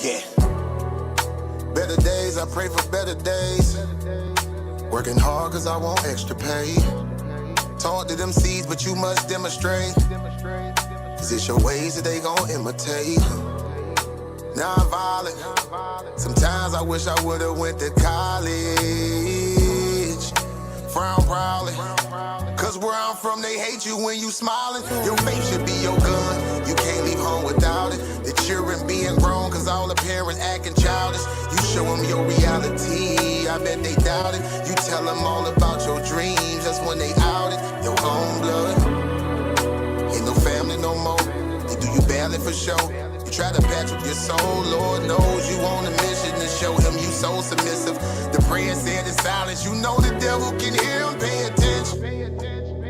Yeah. Better days, I pray for better days. Working hard cause I want extra pay. Talk to them seeds, but you must demonstrate. Is it your ways that they gon' imitate? Non-violent. Sometimes I wish I would've went to college. Frown proudly. Cause where I'm from, they hate you when you smiling. Your faith should be your gun. You can't leave home without it. The children being grown, cause all the parents acting childish. You show them your reality, I bet they doubt it. You tell them all about your dreams, that's when they out it. Your own blood, ain't no family no more. They do you badly for show. You try to patch up your soul, Lord knows you on a mission to show him you so submissive. The prayer said in silence, you know the devil can hear him, pay attention.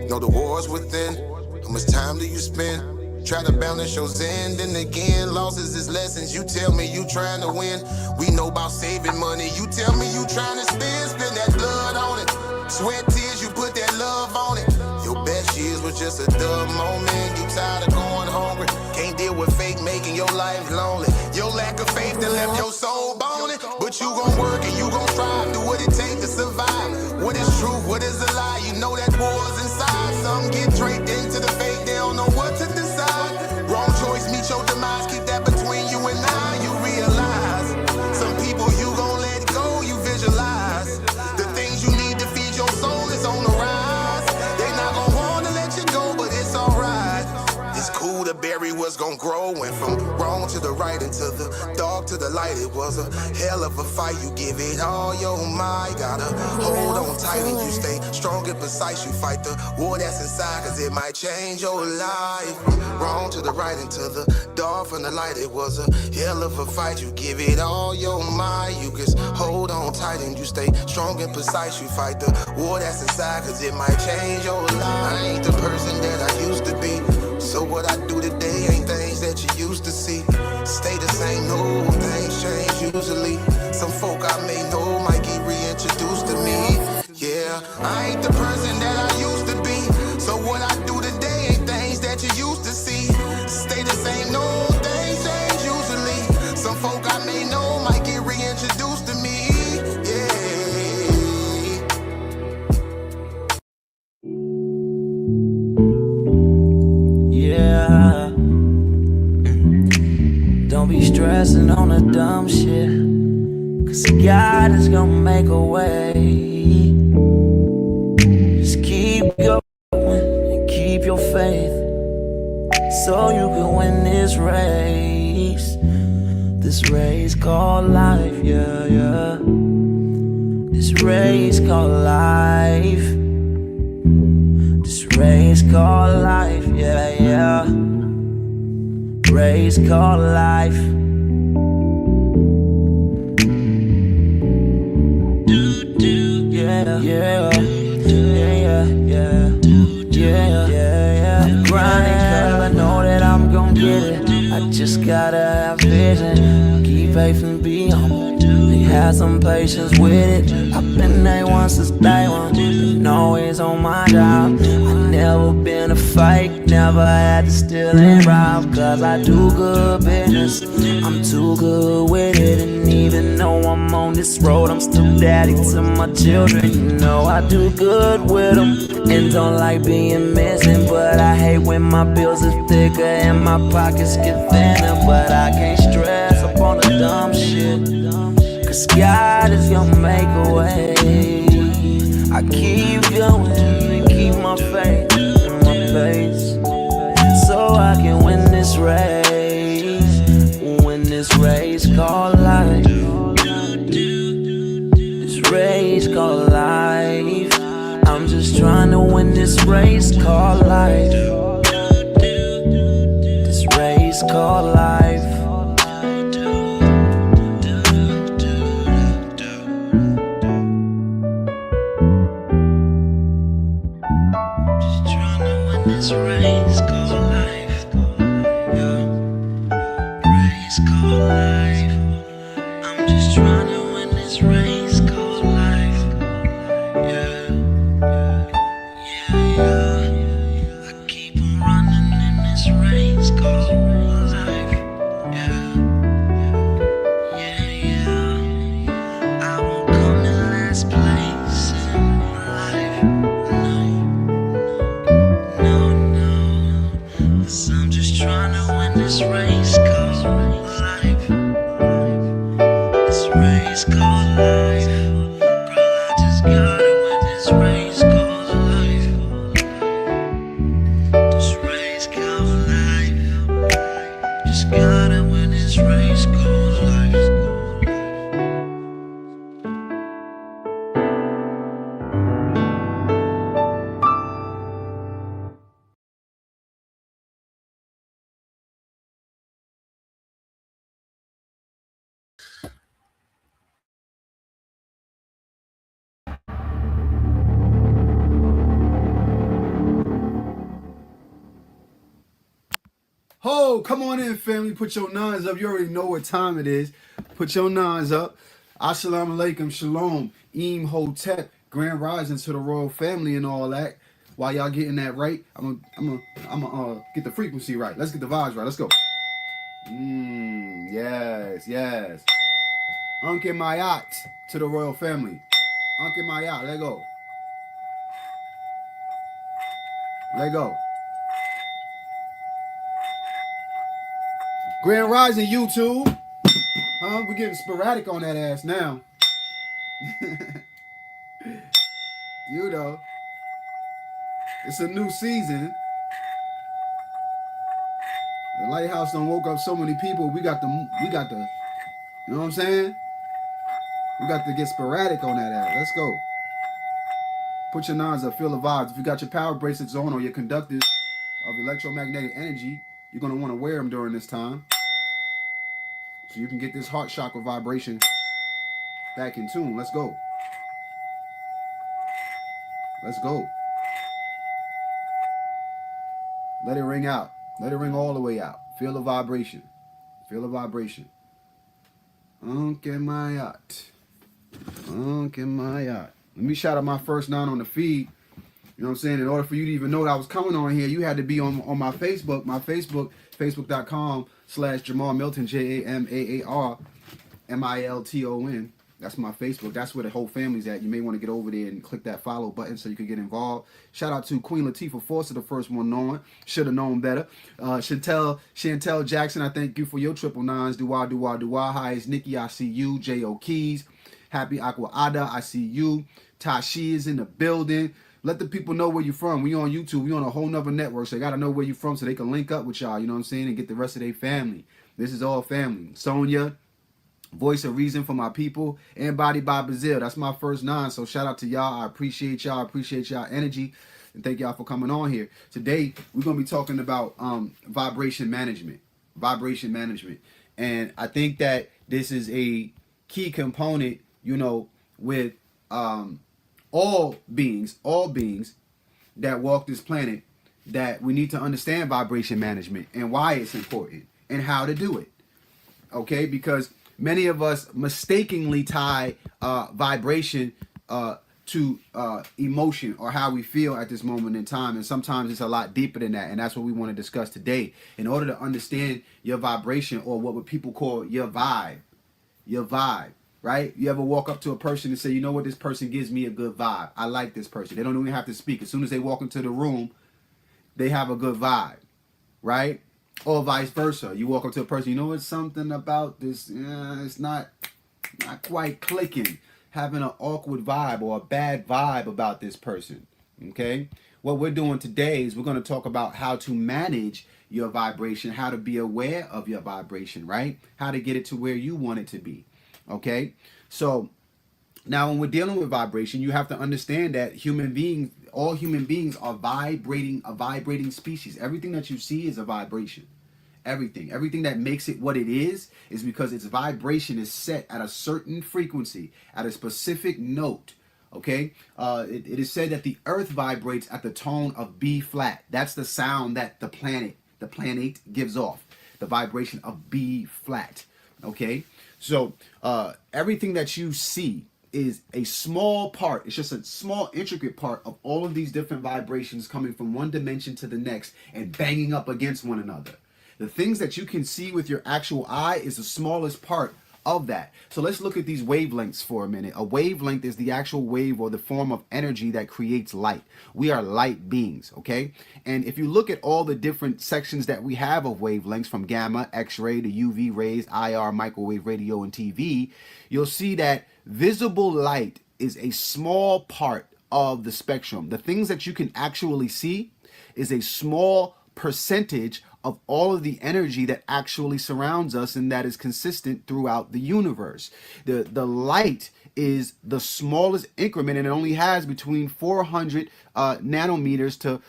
Know the war's within, how much time do you spend? Try to balance your zen, then again, losses is lessons. You tell me you trying to win, we know about saving money. You tell me you trying to spend that blood on it. Sweat, tears, you put that love on it. Your best years was just a dumb moment. You tired of going hungry, can't deal with fake making your life lonely. Your lack of faith that left your soul bony. But you gon' work and you gon' strive, do what it takes to survive. What is truth, what is a lie? You know that war's inside. Some get draped into the fake, they don't know what to decide. Wrong choice, meet your demise, keep that between you and I. You realize, some people you gon' let go, you visualize. The things you need to feed your soul is on the rise. They not gon' wanna let you go, but it's alright. It's cool to bury what's gon' grow. Went from wrong to the right and to the dark to the light. It was a hell of a fight. You give it all your might. Gotta hold on tight and you stay strong and precise. You fight the war that's inside, cause it might change your life. Wrong to the right and to the dark from the light. It was a hell of a fight. You give it all your might. You just hold on tight and you stay strong and precise. You fight the war that's inside, cause it might change your life. I ain't the person that I used to be. So what I do today ain't things that you used to see. Stay the same, no, things change usually. Some folk I may know might get reintroduced to me. Yeah, I ain't the person that I used to be. So what I do today ain't things that you used to see. Stay the same, no, things change usually. Some folk I may know might get reintroduced to me. Yeah. Don't be stressing on the dumb shit, cause God is gonna make a way. Just keep going and keep your faith, so you can win this race. This race called life, yeah, yeah. This race called life. This race called life, yeah, yeah. Race called life. Yeah, yeah, yeah, yeah, yeah, yeah. I'm grinding cause I know that I'm gon' get it. I just gotta have vision, keep faith and be humble. Have some patience with it. I've been A1 since day one, been always on my job. I never been a fake, never had to steal and rob. Cause I do good business, I'm too good with it. And even though I'm on this road, I'm still daddy to my children. You know I do good with them, and don't like being missing. But I hate when my bills are thicker and my pockets get thinner. But I can't stress up on the dumb shit, cause God is gonna make a way. I keep going and keep my faith in my pace, so I can win this race. Win this race called life. This race called life. I'm just trying to win this race called life. This race called life. This race called life, yeah. Race called life. I'm just trying to win this race called life, yeah, yeah, yeah. I keep on running in this race called life, yeah. race called life. This race called life. Girl, I just gotta win this race called life. This race called life. Just gotta win this race called life. Ho, come on in, family. Put your nines up. You already know what time it is. Put your nines up. Assalamu alaikum, shalom, Eem Hotep, grand rising to the royal family and all that. While y'all getting that right, I'm gonna get the frequency right. Let's get the vibes right. Let's go. Yes. Unke Mayat to the royal family. Unke Mayat, let go. Let go. Grand rising, YouTube. Huh? We're getting sporadic on that ass now. You know. It's a new season. The lighthouse done woke up so many people. We got the, you know what I'm saying? We got to get sporadic on that ass. Let's go. Put your nines up, feel the vibes. If you got your power bracelets on or your conductors of electromagnetic energy, you're going to want to wear them during this time. So you can get this heart chakra vibration back in tune. Let's go. Let's go. Let it ring out. Let it ring all the way out. Feel the vibration. Feel the vibration. Unke Mayat. Unke Mayat. Let me shout out my first 9 on the feed. You know what I'm saying? In order for you to even know that I was coming on here, you had to be on my Facebook. My Facebook, facebook.com/jamaarmilton, JAMAARMILTON. That's my Facebook. That's where the whole family's at. You may want to get over there and click that follow button so you can get involved. Shout out to Queen Latifah Fawcett, the first one knowing. Should have known better. Chantel Jackson, I thank you for your 999s. Dua. Hi, it's Nikki. I see you. J.O. Keys. Happy Aqua Ada. I see you. Tashi is in the building. Let the people know where you're from. We on YouTube. We on a whole nother network. So they got to know where you're from so they can link up with y'all. You know what I'm saying? And get the rest of their family. This is all family. Sonia. Voice of reason for my people, and Body by Brazil. That's my first 9. So shout out to y'all. I appreciate y'all. Appreciate y'all energy, and thank y'all for coming on here. Today we're gonna be talking about vibration management. Vibration management, and I think that this is a key component. You know, with all beings that walk this planet, that we need to understand vibration management and why it's important and how to do it. Okay, because many of us mistakenly tie vibration to emotion or how we feel at this moment in time. And sometimes it's a lot deeper than that. And that's what we want to discuss today. In order to understand your vibration, or what people call your vibe, right? You ever walk up to a person and say, you know what, this person gives me a good vibe. I like this person. They don't even have to speak. As soon as they walk into the room, they have a good vibe, right? Or vice versa. You walk up to a person, you know, it's something about this, it's not quite clicking. Having an awkward vibe or a bad vibe about this person. Okay? What we're doing today is we're going to talk about how to manage your vibration, how to be aware of your vibration, right? How to get it to where you want it to be. Okay? So now when we're dealing with vibration, you have to understand that all human beings are a vibrating species. Everything that you see is a vibration. Everything that makes it what it is because its vibration is set at a certain frequency, at a specific note. Okay, it is said that the earth vibrates at the tone of B flat. That's the sound that the planet gives off, the vibration of B flat. Okay, so everything that you see is a small part. It's just a small intricate part of all of these different vibrations coming from one dimension to the next and banging up against one another. The things that you can see with your actual eye is the smallest part of that. So let's look at these wavelengths for a minute. A wavelength is the actual wave or the form of energy that creates light. We are light beings, okay? And if you look at all the different sections that we have of wavelengths, from gamma, X-ray to UV rays, IR, microwave, radio, and TV, you'll see that visible light is a small part of the spectrum. The things that you can actually see is a small percentage of all of the energy that actually surrounds us and that is consistent throughout the universe. The light is the smallest increment, and it only has between 400 nanometers to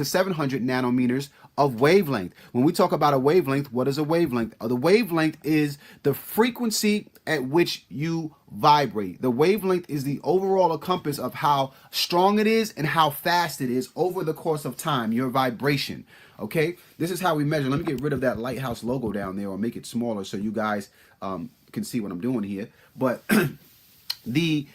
700 nanometers of wavelength. When we talk about a wavelength, what is a wavelength? The wavelength is the frequency at which you vibrate. The wavelength is the overall compass of how strong it is and how fast it is over the course of time, your vibration. Okay, this is how we measure. Let me get rid of that lighthouse logo down there, or make it smaller so you guys can see what I'm doing here. But the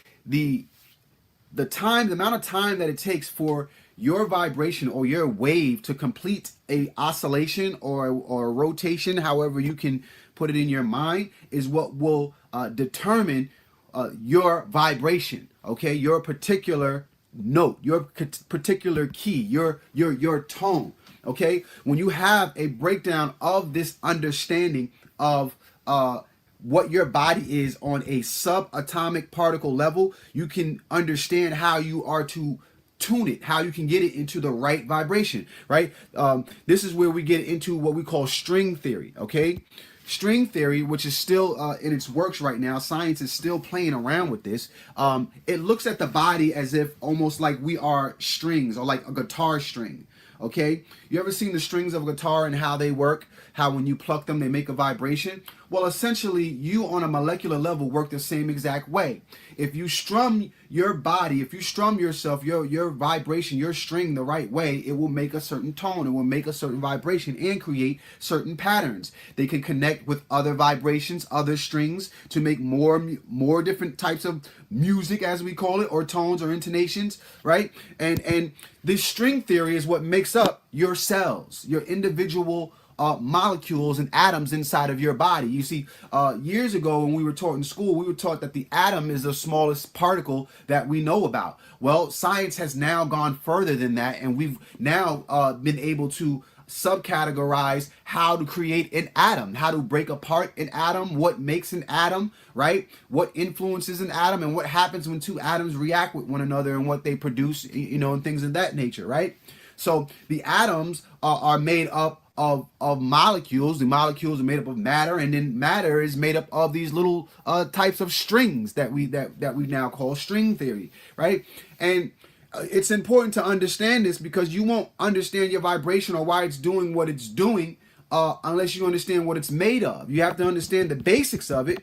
amount of time that it takes for your vibration or your wave to complete a oscillation or a rotation, however you can put it in your mind, is what will determine your vibration. Okay, your particular note, your particular key, your tone. Okay, when you have a breakdown of this understanding of what your body is on a subatomic particle level, you can understand how you are to tune it, how you can get it into the right vibration, right? This is where we get into what we call string theory, okay? String theory, which is still in its works right now, science is still playing around with this. It looks at the body as if almost like we are strings, or like a guitar string. Okay, you ever seen the strings of a guitar and how they work? How when you pluck them, they make a vibration? Well, essentially, you on a molecular level work the same exact way. If you strum your body, if you strum yourself, your vibration, your string the right way, it will make a certain tone, it will make a certain vibration and create certain patterns. They can connect with other vibrations, other strings to make more different types of music, as we call it, or tones or intonations, right? And this string theory is what makes up your cells, your individual molecules and atoms inside of your body. You see, years ago when we were taught in school, we were taught that the atom is the smallest particle that we know about. Well, science has now gone further than that, and we've now been able to subcategorize how to create an atom, how to break apart an atom, what makes an atom, right? What influences an atom, and what happens when two atoms react with one another, and what they produce, you know, and things of that nature, right? So the atoms are made up of molecules. The molecules are made up of matter, and then matter is made up of these little types of strings that we now call string theory, right? And it's important to understand this, because you won't understand your vibration or why it's doing what it's doing unless you understand what it's made of. You have to understand the basics of it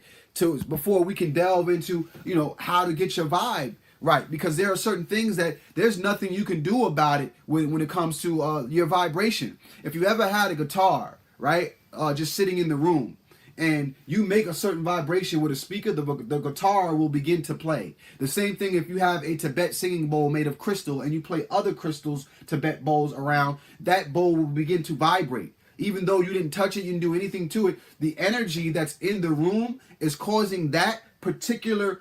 before we can delve into, you know, how to get your vibe right, because there are certain things that there's nothing you can do about it when it comes to your vibration. If you ever had a guitar, right, just sitting in the room, and you make a certain vibration with a speaker, the guitar will begin to play. The same thing if you have a Tibet singing bowl made of crystal and you play other crystals, Tibet bowls around, that bowl will begin to vibrate. Even though you didn't touch it, you didn't do anything to it, the energy that's in the room is causing that particular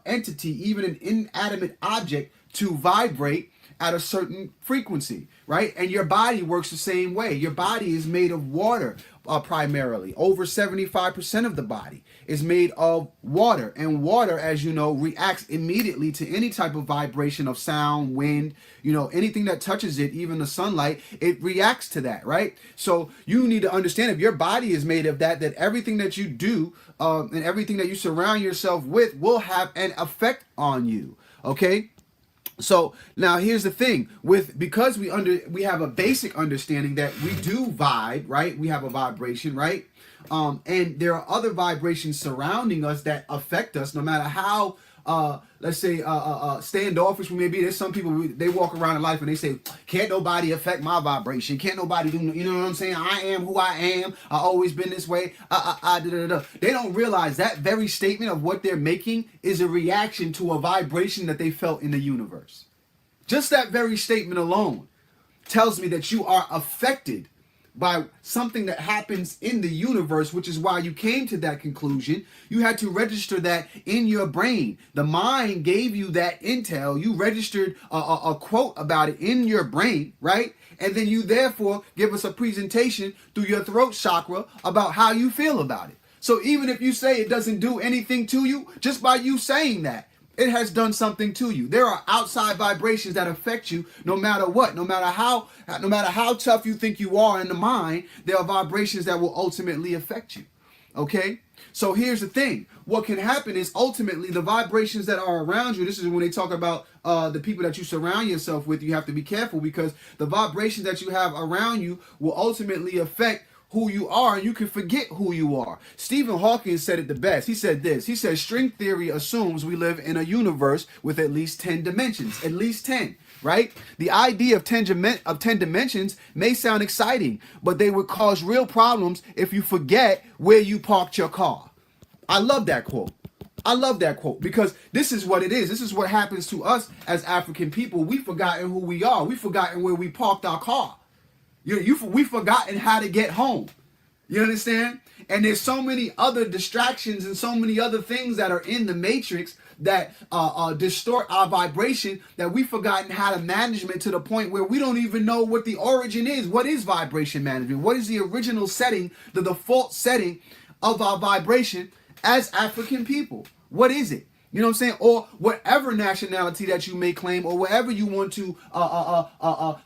entity, even an inanimate object, to vibrate at a certain frequency, right? And your body works the same way. Your body is made of water primarily. Over 75% of the body is made of water. And water, as you know, reacts immediately to any type of vibration of sound, wind, you know, anything that touches it, even the sunlight, it reacts to that, right? So you need to understand, if your body is made of that everything that you do and everything that you surround yourself with will have an effect on you, okay? So now here's the thing, because we have a basic understanding that we do vibe, right? We have a vibration, right? And there are other vibrations surrounding us that affect us, no matter how let's say standoffish we may be. There's some people, they walk around in life and they say, can't nobody affect my vibration, can't nobody do, you know what I'm saying, I am who I am, I always been this way, They don't realize that very statement of what they're making is a reaction to a vibration that they felt in the universe. Just that very statement alone tells me that you are affected by something that happens in the universe, which is why you came to that conclusion. You had to register that in your brain. The mind gave you that intel. You registered a quote about it in your brain, right? And then you therefore give us a presentation through your throat chakra about how you feel about it. So even if you say it doesn't do anything to you, just by you saying that, it has done something to you. There are outside vibrations that affect you no matter what. No matter how tough you think you are in the mind, there are vibrations that will ultimately affect you. Okay? So here's the thing. What can happen is ultimately the vibrations that are around you, this is when they talk about the people that you surround yourself with, you have to be careful because the vibrations that you have around you will ultimately affect who you are, and you can forget who you are. Stephen Hawking said it the best. He said this. He said, string theory assumes we live in a universe with at least 10 dimensions. At least 10, right? The idea of 10 dimensions may sound exciting, but they would cause real problems if you forget where you parked your car. I love that quote. I love that quote because this is what it is. This is what happens to us as African people. We've forgotten who we are. We've forgotten where we parked our car. We've forgotten how to get home. You understand? And there's so many other distractions and so many other things that are in the matrix that distort our vibration that we've forgotten how to management to the point where we don't even know what the origin is. What is vibration management? What is the original setting, the default setting of our vibration as African people? What is it? You know what I'm saying? Or whatever nationality that you may claim or whatever you want to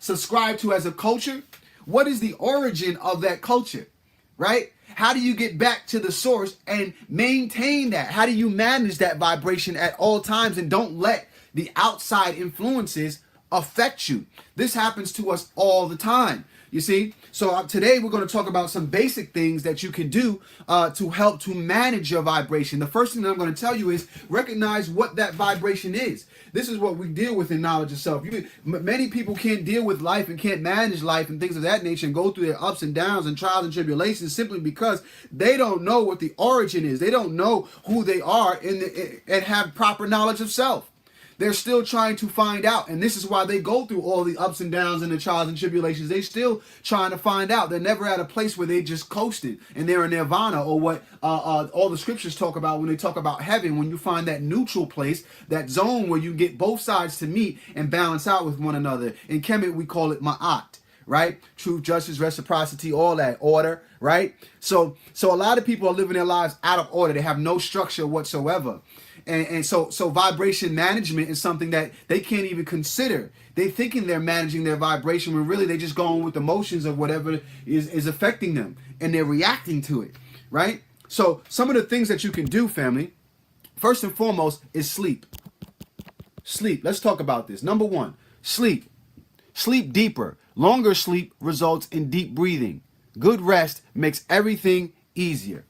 subscribe to as a culture. What is the origin of that culture, right? How do you get back to the source and maintain that? How do you manage that vibration at all times and don't let the outside influences affect you? This happens to us all the time. You see? So today we're going to talk about some basic things that you can do to help to manage your vibration. The first thing that I'm going to tell you is recognize what that vibration is. This is what we deal with in knowledge of self. Many people can't deal with life and can't manage life and things of that nature and go through their ups and downs and trials and tribulations simply because they don't know what the origin is. They don't know who they are and have proper knowledge of self. They're still trying to find out. And this is why they go through all the ups and downs and the trials and tribulations. They're still trying to find out. They're never at a place where they just coasted and they're in nirvana, or what all the scriptures talk about when they talk about heaven, when you find that neutral place, that zone where you get both sides to meet and balance out with one another. In Kemet, we call it ma'at, right? Truth, justice, reciprocity, all that order, right? So a lot of people are living their lives out of order. They have no structure whatsoever. And so vibration management is something that they can't even consider. They thinking they're managing their vibration when really they just going with the motions of whatever is affecting them. And they're reacting to it, right? So some of the things that you can do, family, first and foremost is sleep. Sleep. Let's talk about this. Number one, sleep. Sleep deeper. Longer sleep results in deep breathing. Good rest makes everything easier.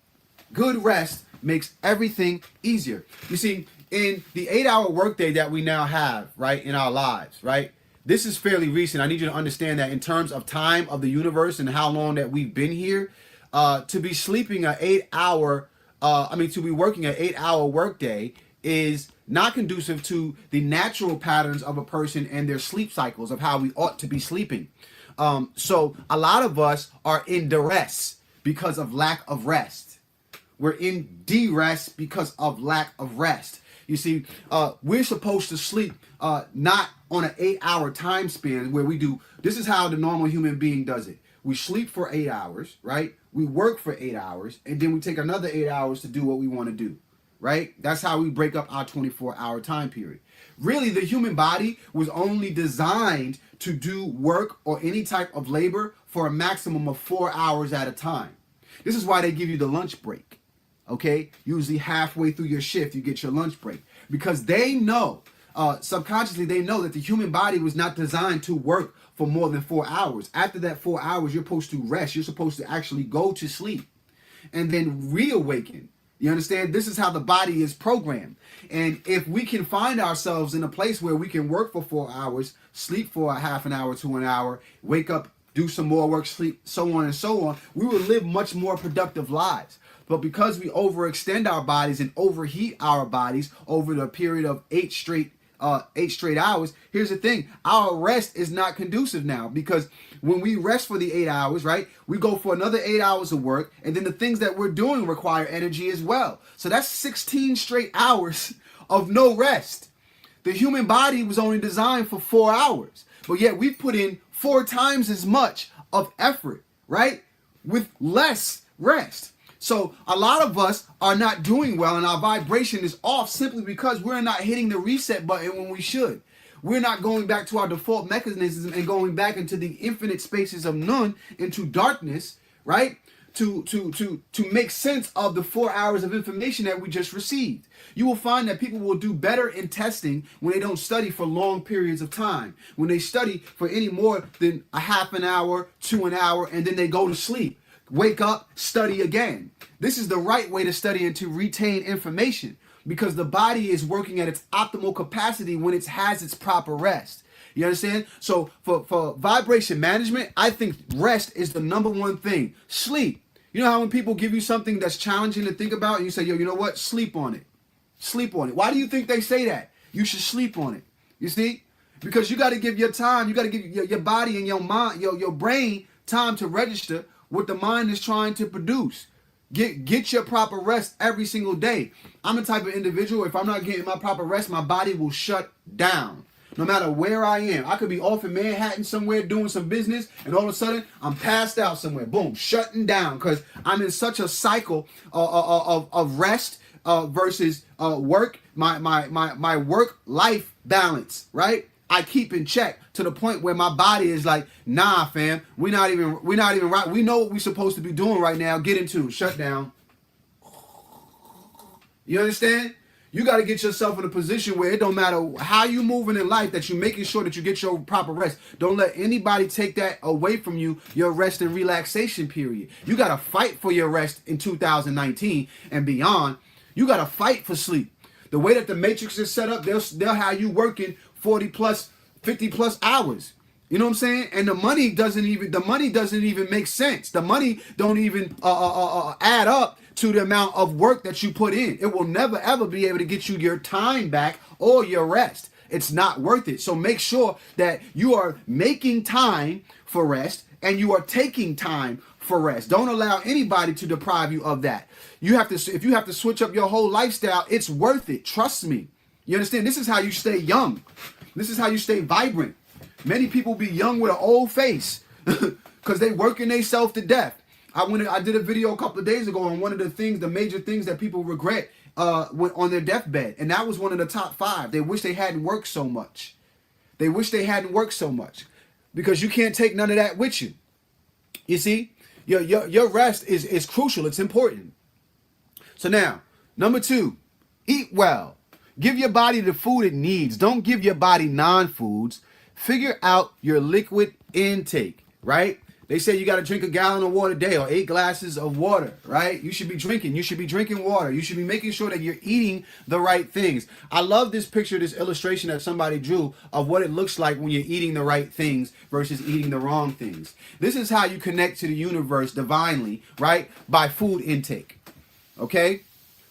Good rest makes everything easier. You see, in the 8-hour workday that we now have, right, in our lives, right, this is fairly recent. I need you to understand that in terms of time of the universe and how long that we've been here, to be sleeping an 8-hour, to be working an 8-hour workday is not conducive to the natural patterns of a person and their sleep cycles of how we ought to be sleeping. So a lot of us are in duress because of lack of rest. We're in de-rest because of lack of rest. You see, we're supposed to sleep not on an 8-hour time span where we do, this is how the normal human being does it. We sleep for 8 hours, right? We work for 8 hours, and then we take another 8 hours to do what we want to do, right? That's how we break up our 24-hour time period. Really, the human body was only designed to do work or any type of labor for a maximum of 4 hours at a time. This is why they give you the lunch break. Okay, usually halfway through your shift, you get your lunch break because they know, subconsciously, they know that the human body was not designed to work for more than 4 hours. After that 4 hours, you're supposed to rest. You're supposed to actually go to sleep and then reawaken. You understand? This is how the body is programmed. And if we can find ourselves in a place where we can work for 4 hours, sleep for a half an hour to an hour, wake up, do some more work, sleep, so on and so on, we will live much more productive lives. But because we overextend our bodies and overheat our bodies over the period of 8 straight 8 straight hours. Here's the thing. Our rest is not conducive now, because when we rest for the 8 hours, right, we go for another 8 hours of work, and then the things that we're doing require energy as well. So that's 16 straight hours of no rest. The human body was only designed for 4 hours, but yet we've put in 4 times as much of effort, right, with less rest. So a lot of us are not doing well, and our vibration is off simply because we're not hitting the reset button when we should. We're not going back to our default mechanisms and going back into the infinite spaces of none, into darkness, right? To make sense of the 4 hours of information that we just received. You will find that people will do better in testing when they don't study for long periods of time. When they study for any more than a half an hour to an hour, and then they go to sleep. Wake up, study again. This is the right way to study and to retain information, because the body is working at its optimal capacity when it has its proper rest. You understand? So for vibration management, I think rest is the number one thing. Sleep. You know how when people give you something that's challenging to think about, and you say, yo, you know what? Sleep on it. Sleep on it. Why do you think they say that? You should sleep on it. You see? Because you got to give your time, you got to give your body and your mind, your brain time to register what the mind is trying to produce. Get your proper rest every single day. I'm the type of individual, if I'm not getting my proper rest, my body will shut down. No matter where I am. I could be off in Manhattan somewhere doing some business, and all of a sudden I'm passed out somewhere. Boom, shutting down, because I'm in such a cycle of rest versus work. My work-life balance, right? I keep in check to the point where my body is like, nah, fam, we're not even right. We know what we're supposed to be doing right now. Get into shut down. You understand? You got to get yourself in a position where it don't matter how you moving in life, that you're making sure that you get your proper rest. Don't let anybody take that away from you, your rest and relaxation period. You got to fight for your rest in 2019 and beyond. You got to fight for sleep. The way that the Matrix is set up, they'll have you working 40 plus, 50 plus hours. You know what I'm saying? And the money doesn't even make sense. The money don't even add up to the amount of work that you put in. It will never ever be able to get you your time back or your rest. It's not worth it. So make sure that you are making time for rest and you are taking time for rest. Don't allow anybody to deprive you of that. If you have to switch up your whole lifestyle, it's worth it. Trust me. You understand? This is how you stay young. This is how you stay vibrant. Many people be young with an old face because they working themselves to death. I did a video a couple of days ago on one of the major things that people regret on their deathbed. And that was one of the top 5. They wish they hadn't worked so much. They wish they hadn't worked so much, because you can't take none of that with you. You see, your rest is crucial. It's important. So now, number 2, eat well. Give your body the food it needs. Don't give your body non-foods. Figure out your liquid intake, right? They say you got to drink a gallon of water a day, or 8 glasses of water, right? You should be drinking water. You should be making sure that you're eating the right things. I love this picture, this illustration that somebody drew of what it looks like when you're eating the right things versus eating the wrong things. This is how you connect to the universe divinely, right? By food intake, okay?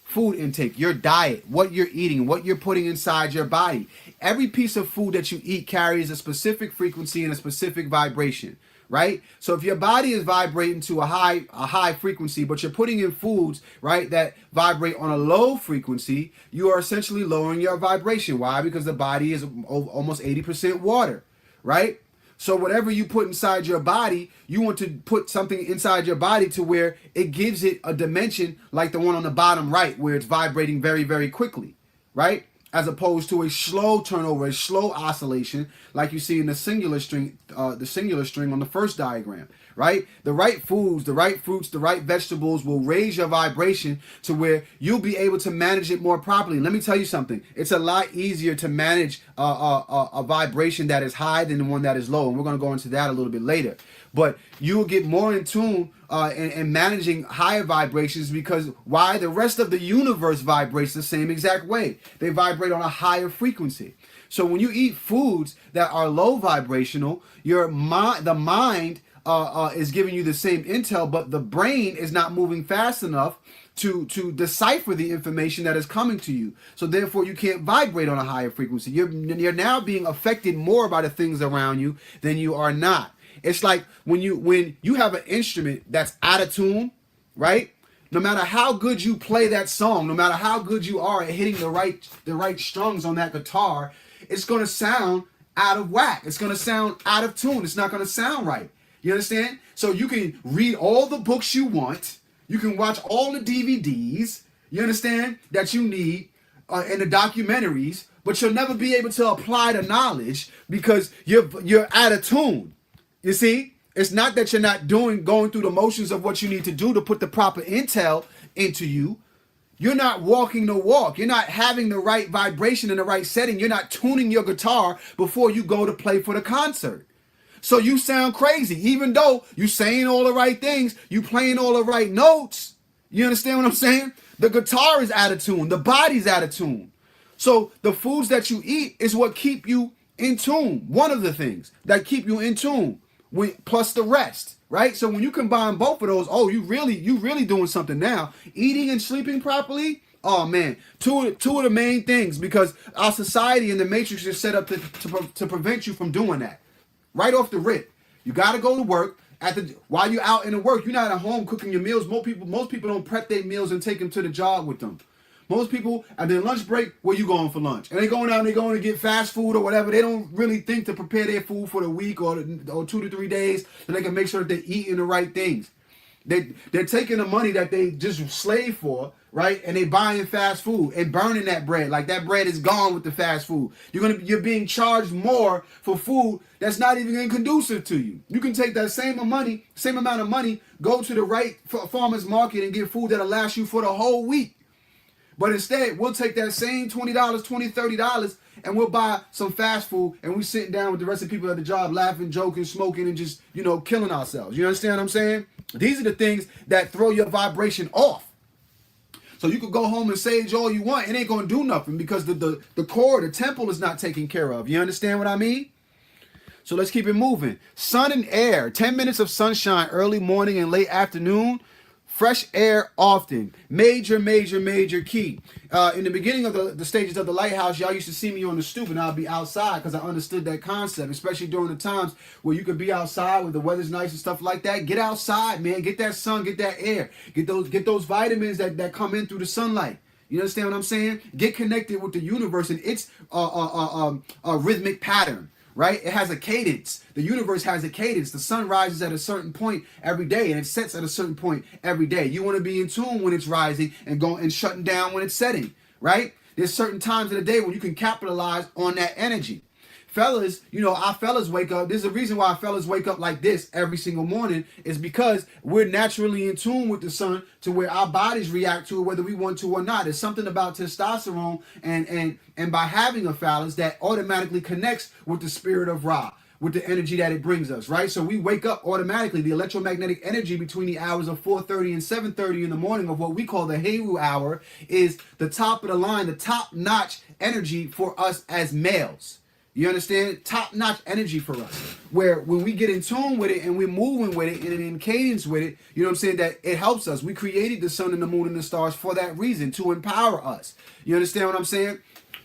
Food intake, your diet, what you're eating, what you're putting inside your body. Every piece of food that you eat carries a specific frequency and a specific vibration, right? So if your body is vibrating to a high frequency, but you're putting in foods, right, that vibrate on a low frequency, you are essentially lowering your vibration. Why? Because the body is almost 80% water, right? So whatever you put inside your body, you want to put something inside your body to where it gives it a dimension like the one on the bottom right, where it's vibrating very, very quickly, right? As opposed to a slow turnover, a slow oscillation, like you see in the singular string on the first diagram, right? The right foods, the right fruits, the right vegetables will raise your vibration to where you'll be able to manage it more properly. Let me tell you something. It's a lot easier to manage a vibration that is high than the one that is low. And we're going to go into that a little bit later. But you will get more in tune in managing higher vibrations, because why? The rest of the universe vibrates the same exact way. They vibrate on a higher frequency. So when you eat foods that are low vibrational, the mind is giving you the same intel, but the brain is not moving fast enough to decipher the information that is coming to you. So therefore, you can't vibrate on a higher frequency. You're now being affected more by the things around you than you are not. It's like when you have an instrument that's out of tune, right? No matter how good you play that song, no matter how good you are at hitting the right strings on that guitar, it's going to sound out of whack. It's going to sound out of tune. It's not going to sound right. You understand? So you can read all the books you want. You can watch all the DVDs, you understand, that you need, and the documentaries, but you'll never be able to apply the knowledge because you're out of tune. You see? It's not that you're not going through the motions of what you need to do to put the proper intel into you. You're not walking the walk. You're not having the right vibration in the right setting. You're not tuning your guitar before you go to play for the concert. So you sound crazy, even though you saying all the right things, you playing all the right notes. You understand what I'm saying? The guitar is out of tune. The body's out of tune. So the foods that you eat is what keep you in tune. One of the things that keep you in tune, plus the rest, right? So when you combine both of those, oh, you really doing something now. Eating and sleeping properly. Oh man, two of the main things, because our society and the matrix is set up to prevent you from doing that. Right off the rip, you got to go to work. While you're out in the work, you're not at home cooking your meals. Most people don't prep their meals and take them to the job with them. Most people, at their lunch break, where you going for lunch? And they going out and they going to get fast food or whatever. They don't really think to prepare their food for the week or 2 to 3 days so they can make sure that they're eating the right things. They're taking the money that they just slave for, right? And they buying fast food and burning that bread. Like that bread is gone with the fast food. You're being charged more for food that's not even conducive to you. You can take that same amount of money, go to the right farmer's market and get food that'll last you for the whole week. But instead, we'll take that same $20, $30, and we'll buy some fast food, and we sitting down with the rest of the people at the job laughing, joking, smoking, and just, killing ourselves. You understand what I'm saying? These are the things that throw your vibration off. So you could go home and sage all you want. It ain't going to do nothing because the core, the temple is not taken care of. You understand what I mean? So let's keep it moving. Sun and air. 10 minutes of sunshine early morning and late afternoon. Fresh air often. Major key. In the beginning of the stages of the lighthouse, y'all used to see me on the stoop and I'll be outside because I understood that concept, especially during the times where you could be outside where the weather's nice and stuff like that. Get outside, man. Get that sun, get that air. Get those vitamins that come in through the sunlight. You understand what I'm saying? Get connected with the universe and its rhythmic pattern. Right? It has a cadence. The universe has a cadence. The sun rises at a certain point every day and it sets at a certain point every day. You want to be in tune when it's rising and shutting down when it's setting, right? There's certain times of the day when you can capitalize on that energy. Fellas, our fellas wake up. There's a reason why our fellas wake up like this every single morning is because we're naturally in tune with the sun to where our bodies react to it whether we want to or not. There's something about testosterone and by having a phallus that automatically connects with the spirit of Ra, with the energy that it brings us, right? So we wake up automatically. The electromagnetic energy between the hours of 4:30 and 7:30 in the morning of what we call the Heru hour is the top of the line, the top-notch energy for us as males. You understand? Top-notch energy for us. Where when we get in tune with it and we're moving with it and in cadence with it, you know what I'm saying, that it helps us. We created the sun and the moon and the stars for that reason, to empower us. You understand what I'm saying?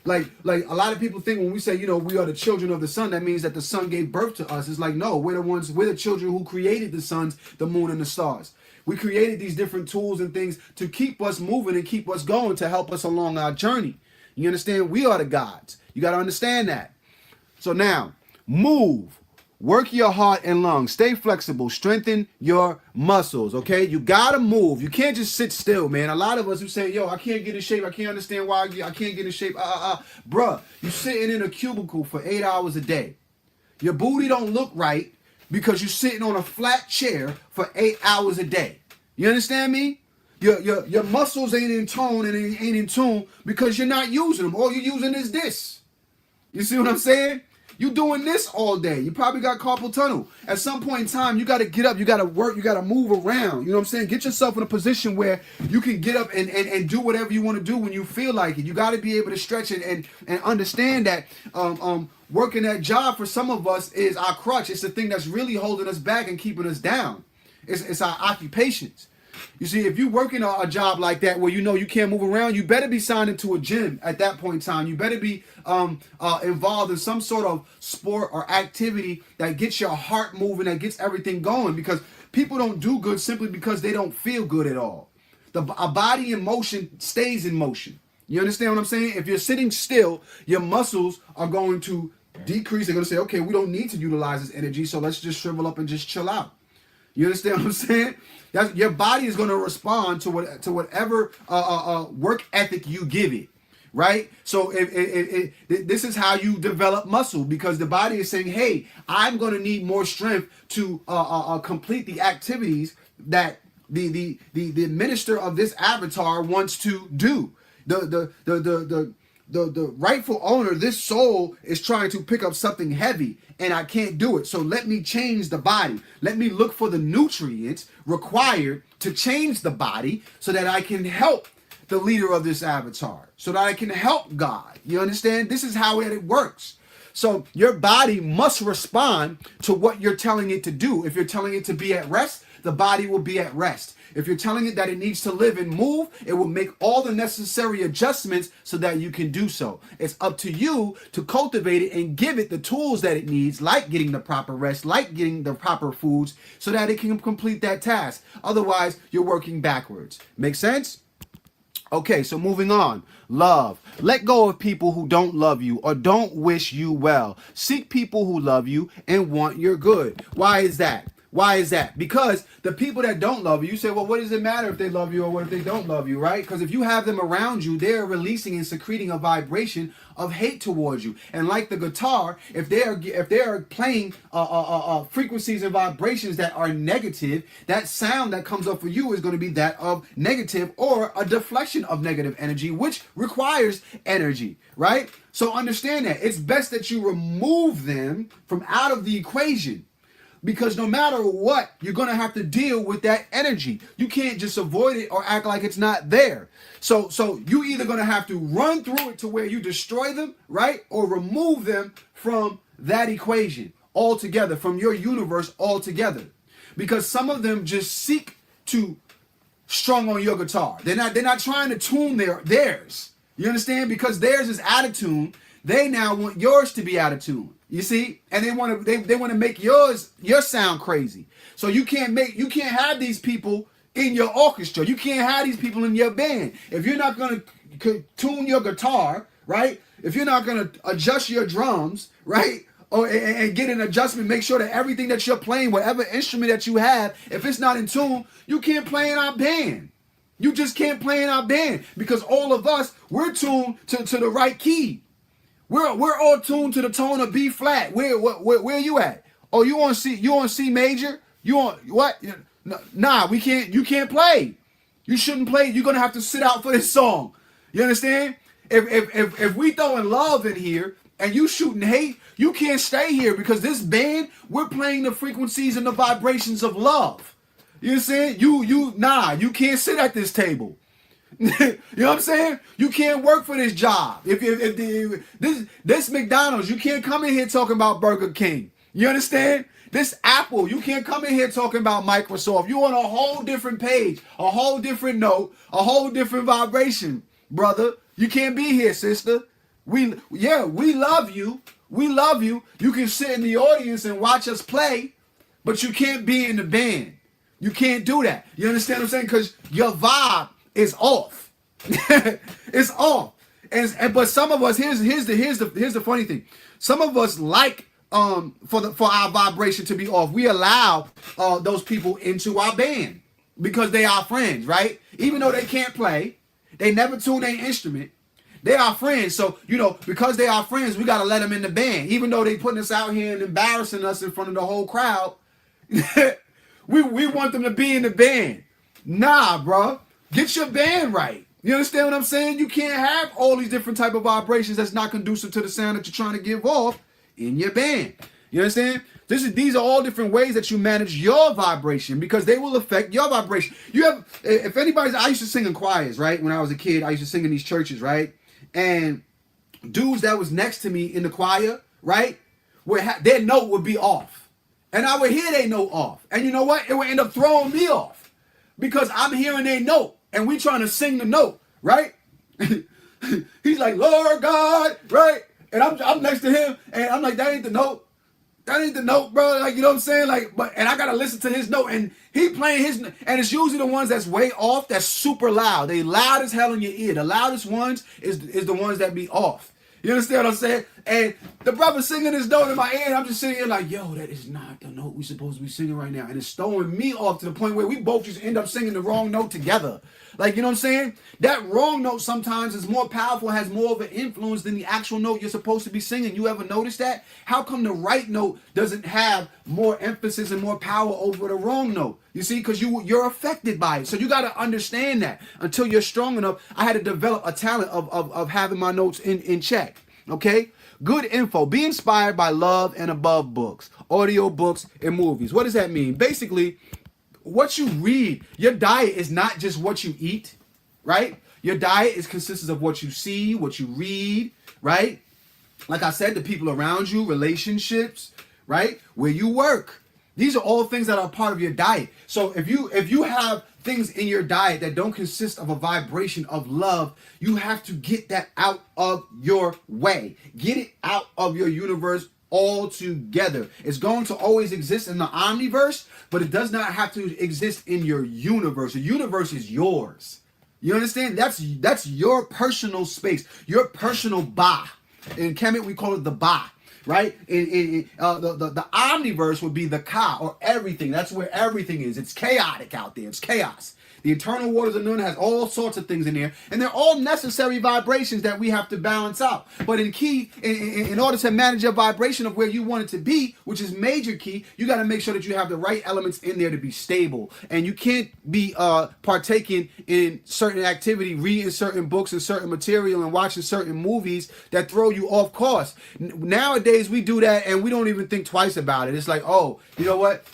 Like a lot of people think when we say, we are the children of the sun, that means that the sun gave birth to us. It's like, no, we're the children who created the suns, the moon, and the stars. We created these different tools and things to keep us moving and keep us going to help us along our journey. You understand? We are the gods. You got to understand that. So now, move. Work your heart and lungs. Stay flexible. Strengthen your muscles, okay? You got to move. You can't just sit still, man. A lot of us who say, yo, I can't get in shape. I can't understand why I can't get in shape. Bruh, you sitting in a cubicle for 8 hours a day. Your booty don't look right because you're sitting on a flat chair for 8 hours a day. You understand me? Your muscles ain't in tone and ain't in tune because you're not using them. All you're using is this. You see what I'm saying? You doing this all day. You probably got carpal tunnel. At some point in time, you got to get up. You got to work. You got to move around. You know what I'm saying? Get yourself in a position where you can get up and do whatever you want to do when you feel like it. You got to be able to stretch it and understand that working that job for some of us is our crutch. It's the thing that's really holding us back and keeping us down. It's our occupations. You see, if you're working a job like that where you know you can't move around, you better be signed into a gym at that point in time. You better be involved in some sort of sport or activity that gets your heart moving, that gets everything going, because people don't do good simply because they don't feel good at all. A body in motion stays in motion. You understand what I'm saying? If you're sitting still, your muscles are going to decrease. They're going to say, okay, we don't need to utilize this energy, so let's just shrivel up and just chill out. You understand what I'm saying? Your body is going to respond to whatever work ethic you give it, right? So this is how you develop muscle, because the body is saying, hey, I'm going to need more strength to complete the activities that the minister of this avatar wants to do. The rightful owner, this soul, is trying to pick up something heavy, and I can't do it. So let me change the body. Let me look for the nutrients required to change the body so that I can help the leader of this avatar, so that I can help God. You understand? This is how it works. So your body must respond to what you're telling it to do. If you're telling it to be at rest, the body will be at rest. If you're telling it that it needs to live and move, it will make all the necessary adjustments so that you can do so. It's up to you to cultivate it and give it the tools that it needs, like getting the proper rest, like getting the proper foods, so that it can complete that task. Otherwise, you're working backwards. Make sense? Okay, so moving on. Love. Let go of people who don't love you or don't wish you well. Seek people who love you and want your good. Why is that? Why is that? Because the people that don't love you, you say, well, what does it matter if they love you or what if they don't love you, right? Because if you have them around you, they're releasing and secreting a vibration of hate towards you. And like the guitar, if they are playing frequencies and vibrations that are negative, that sound that comes up for you is going to be that of negative, or a deflection of negative energy, which requires energy, right? So understand that. It's best that you remove them from out of the equation. Because no matter what, you're going to have to deal with that energy. You can't just avoid it or act like it's not there. So you either going to have to run through it to where you destroy them, right? Or remove them from that equation altogether, from your universe altogether. Because some of them just seek to strum on your guitar. They're not trying to tune theirs. You understand? Because theirs is out of tune. They now want yours to be out of tune. You see, and they want to make your sound crazy. So you can't have these people in your orchestra. You can't have these people in your band. If you're not going to tune your guitar, right? If you're not going to adjust your drums, right? And get an adjustment, make sure that everything that you're playing, whatever instrument that you have, if it's not in tune, you can't play in our band. You just can't play in our band, because all of us, we're tuned to the right key. We're all tuned to the tone of B flat. Where you at? Oh, you on C major? You on what? Nah, we can't. You can't play. You shouldn't play. You're gonna have to sit out for this song. You understand? If we throwing love in here and you shooting hate, you can't stay here, because this band, we're playing the frequencies and the vibrations of love. You understand? You can't sit at this table. You know what I'm saying? You can't work for this job. If this McDonald's, you can't come in here talking about Burger King. You understand? This Apple, you can't come in here talking about Microsoft. You're on a whole different page, a whole different note, a whole different vibration, brother. You can't be here, sister. We love you. We love you. You can sit in the audience and watch us play, but you can't be in the band. You can't do that. You understand what I'm saying? Because your vibe is off. It's off. But some of us, here's the funny thing. Some of us like for our vibration to be off. We allow those people into our band because they are friends, right? Even though they can't play, they never tune their instrument. They are friends. So, because they are friends, we got to let them in the band. Even though they putting us out here and embarrassing us in front of the whole crowd, we want them to be in the band. Nah, bro. Get your band right. You understand what I'm saying? You can't have all these different type of vibrations that's not conducive to the sound that you're trying to give off in your band. You understand? These are all different ways that you manage your vibration because they will affect your vibration. If anybody's, I used to sing in choirs, right? When I was a kid, I used to sing in these churches, right? And dudes that was next to me in the choir, right? Their note would be off. And I would hear their note off. And you know what? It would end up throwing me off because I'm hearing their note and we trying to sing the note, right? He's like, Lord God, right? And I'm next to him and I'm like, that ain't the note. That ain't the note, bro. Like, you know what I'm saying? Like, and I gotta listen to his note, and he playing his, and it's usually the ones that's way off, that's super loud. They loud as hell in your ear. The loudest ones is the ones that be off. You understand what I'm saying? And the brother singing his note in my ear, and I'm just sitting here like, yo, that is not the note we supposed to be singing right now. And it's throwing me off to the point where we both just end up singing the wrong note together. Like, you know what I'm saying? That wrong note sometimes is more powerful, has more of an influence than the actual note you're supposed to be singing. You ever notice that? How come the right note doesn't have more emphasis and more power over the wrong note? You see, because you're affected by it. So you got to understand that. Until you're strong enough, I had to develop a talent of having my notes in check. Okay? Good info. Be inspired by love and above books, audio books, and movies. What does that mean? Basically, what you read, your diet is not just what you eat, right? Your diet consists of what you see, what you read, right? Like I said, the people around you, relationships, right? Where you work. These are all things that are part of your diet. So if you have things in your diet that don't consist of a vibration of love, you have to get that out of your way. Get it out of your universe all together. It's going to always exist in the omniverse, but it does not have to exist in your universe. The universe is yours. You understand? That's your personal space, your personal ba. In Kemet, we call it the ba, right? The omniverse would be the ka, or everything. That's where everything is. It's chaotic out there. It's chaos. The internal waters of Nun has all sorts of things in there, and they're all necessary vibrations that we have to balance out. But in order to manage your vibration of where you want it to be, which is major key, you got to make sure that you have the right elements in there to be stable. And you can't be partaking in certain activity, reading certain books and certain material, and watching certain movies that throw you off course. Nowadays, we do that, and we don't even think twice about it. It's like, oh, you know what?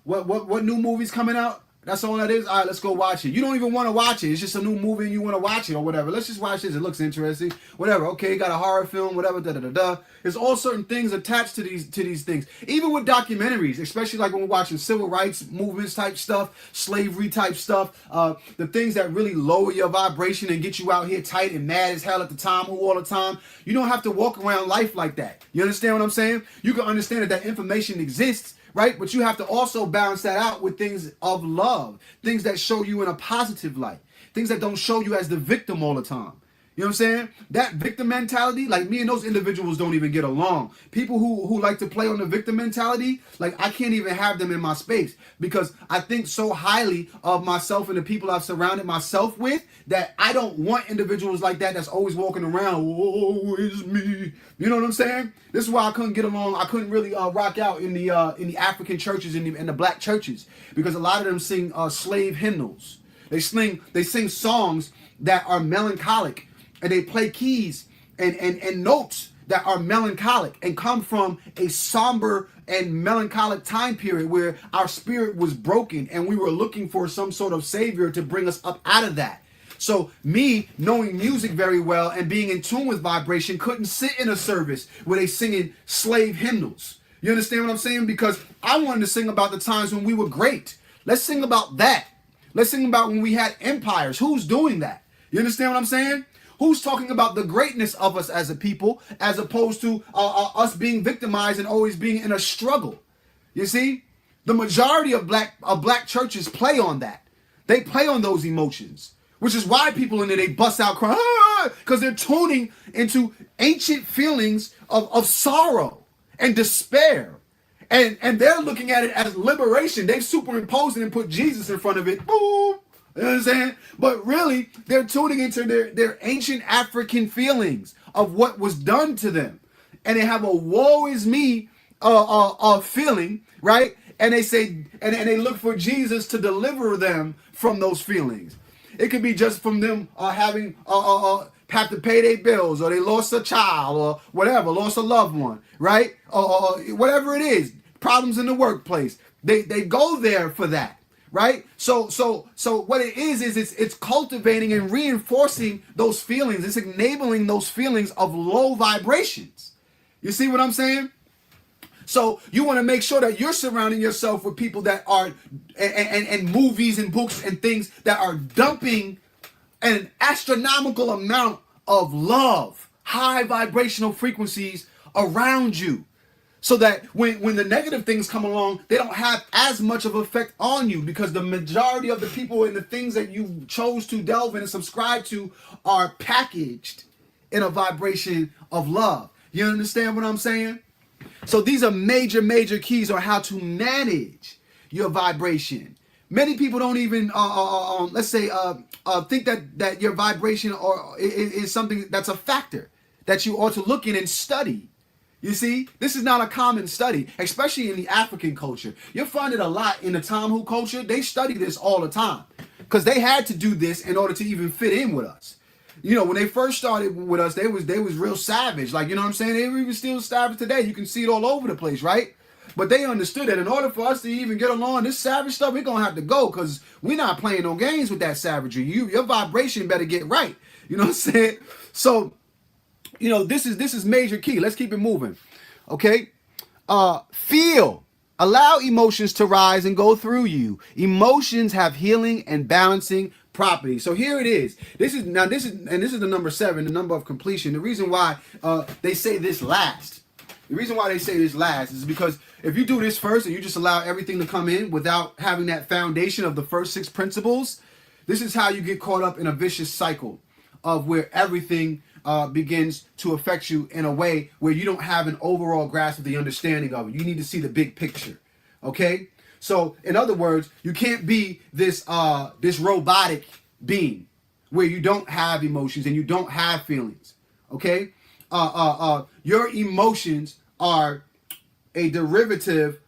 What new movie's coming out? That's all that is. All right, let's go watch it. You don't even want to watch it. It's just a new movie and you want to watch it or whatever. Let's just watch this. It looks interesting. Whatever. Okay, got a horror film, whatever, da-da-da-da. There's all certain things attached to these things. Even with documentaries, especially like when we're watching civil rights movements type stuff, slavery type stuff, the things that really lower your vibration and get you out here tight and mad as hell at the time all the time. You don't have to walk around life like that. You understand what I'm saying? You can understand that information exists, right? But you have to also balance that out with things of love, things that show you in a positive light, things that don't show you as the victim all the time. You know what I'm saying? That victim mentality, like me and those individuals don't even get along. People who like to play on the victim mentality, like I can't even have them in my space because I think so highly of myself and the people I've surrounded myself with that I don't want individuals like that that's always walking around, oh, it's me. You know what I'm saying? This is why I couldn't get along. I couldn't really rock out in the African churches and the black churches because a lot of them sing slave hymnals. They sing songs that are melancholic. And they play keys and notes that are melancholic and come from a somber and melancholic time period where our spirit was broken and we were looking for some sort of savior to bring us up out of that. So me knowing music very well and being in tune with vibration couldn't sit in a service where they singing slave hymnals. You understand what I'm saying? Because I wanted to sing about the times when we were great. Let's sing about that. Let's sing about when we had empires. Who's doing that? You understand what I'm saying? Who's talking about the greatness of us as a people as opposed to us being victimized and always being in a struggle? You see, the majority of black churches play on that. They play on those emotions, which is why people in there, they bust out crying because they're tuning into ancient feelings of sorrow and despair. And they're looking at it as liberation. They've superimposed it and put Jesus in front of it. Boom. You know what I'm saying? But really, they're tuning into their ancient African feelings of what was done to them. And they have a woe is me feeling, right? And they say, and they look for Jesus to deliver them from those feelings. It could be just from them having have to pay their bills, or they lost a child, or whatever, lost a loved one, right? Or whatever it is, problems in the workplace. They go there for that, right? So what it is it's cultivating and reinforcing those feelings. It's enabling those feelings of low vibrations. You see what I'm saying? So you want to make sure that you're surrounding yourself with people that are, and movies and books and things that are dumping an astronomical amount of love, high vibrational frequencies around you. So that when the negative things come along, they don't have as much of an effect on you, because the majority of the people and the things that you chose to delve in and subscribe to are packaged in a vibration of love. You understand what I'm saying? So these are major keys on how to manage your vibration. Many people don't even, let's say, think that your vibration is something that's a factor that you ought to look in and study. You see, this is not a common study, especially in the African culture. You'll find it a lot in the Tamil culture. They study this all the time because they had to do this in order to even fit in with us. You know, when they first started with us, they was real savage. Like, you know what I'm saying? They were even still savage today. You can see it all over the place, right? But they understood that in order for us to even get along this savage stuff, we're going to have to go, because we're not playing no games with that savagery. Your vibration better get right. You know what I'm saying? So, you know, this is major key. Let's keep it moving. Okay? Feel. Allow emotions to rise and go through you. Emotions have healing and balancing properties. So here it is. This is the number 7, the number of completion. The reason why they say this last. The reason why they say this last is because if you do this first and you just allow everything to come in without having that foundation of the first 6 principles, this is how you get caught up in a vicious cycle of where everything begins to affect you in a way where you don't have an overall grasp of the understanding of it. You need to see the big picture. Okay? So, in other words, you can't be this robotic being where you don't have emotions and you don't have feelings. Okay? Your emotions are a derivative,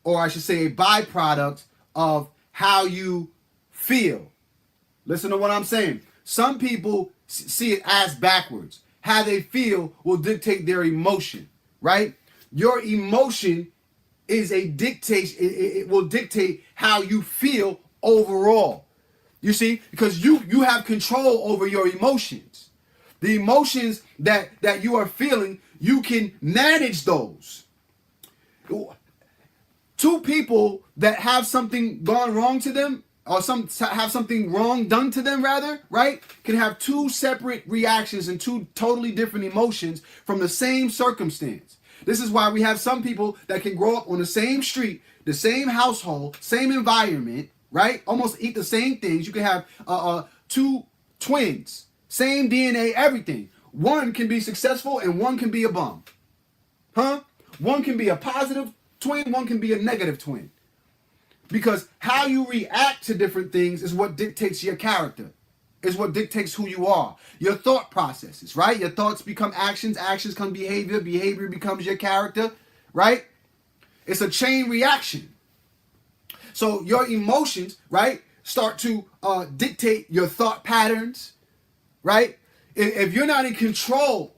or I should say a byproduct of how you feel. Listen to what I'm saying. Some people see it as backwards. How they feel will dictate their emotion, right? Your emotion is a dictation. It will dictate how you feel overall. You see, because you have control over your emotions. The emotions that you are feeling, you can manage those. 2 people that have something gone wrong to them, or have something wrong done to them rather, right, can have 2 separate reactions and 2 totally different emotions from the same circumstance. This is why we have some people that can grow up on the same street, the same household, same environment, right, almost eat the same things. You can have 2 twins, same DNA, everything. One can be successful and one can be a bum. Huh? One can be a positive twin, one can be a negative twin. Because how you react to different things is what dictates your character. Is what dictates who you are. Your thought processes, right? Your thoughts become actions, actions become behavior, behavior becomes your character, right? It's a chain reaction. So your emotions, right, start to dictate your thought patterns, right? If you're not in control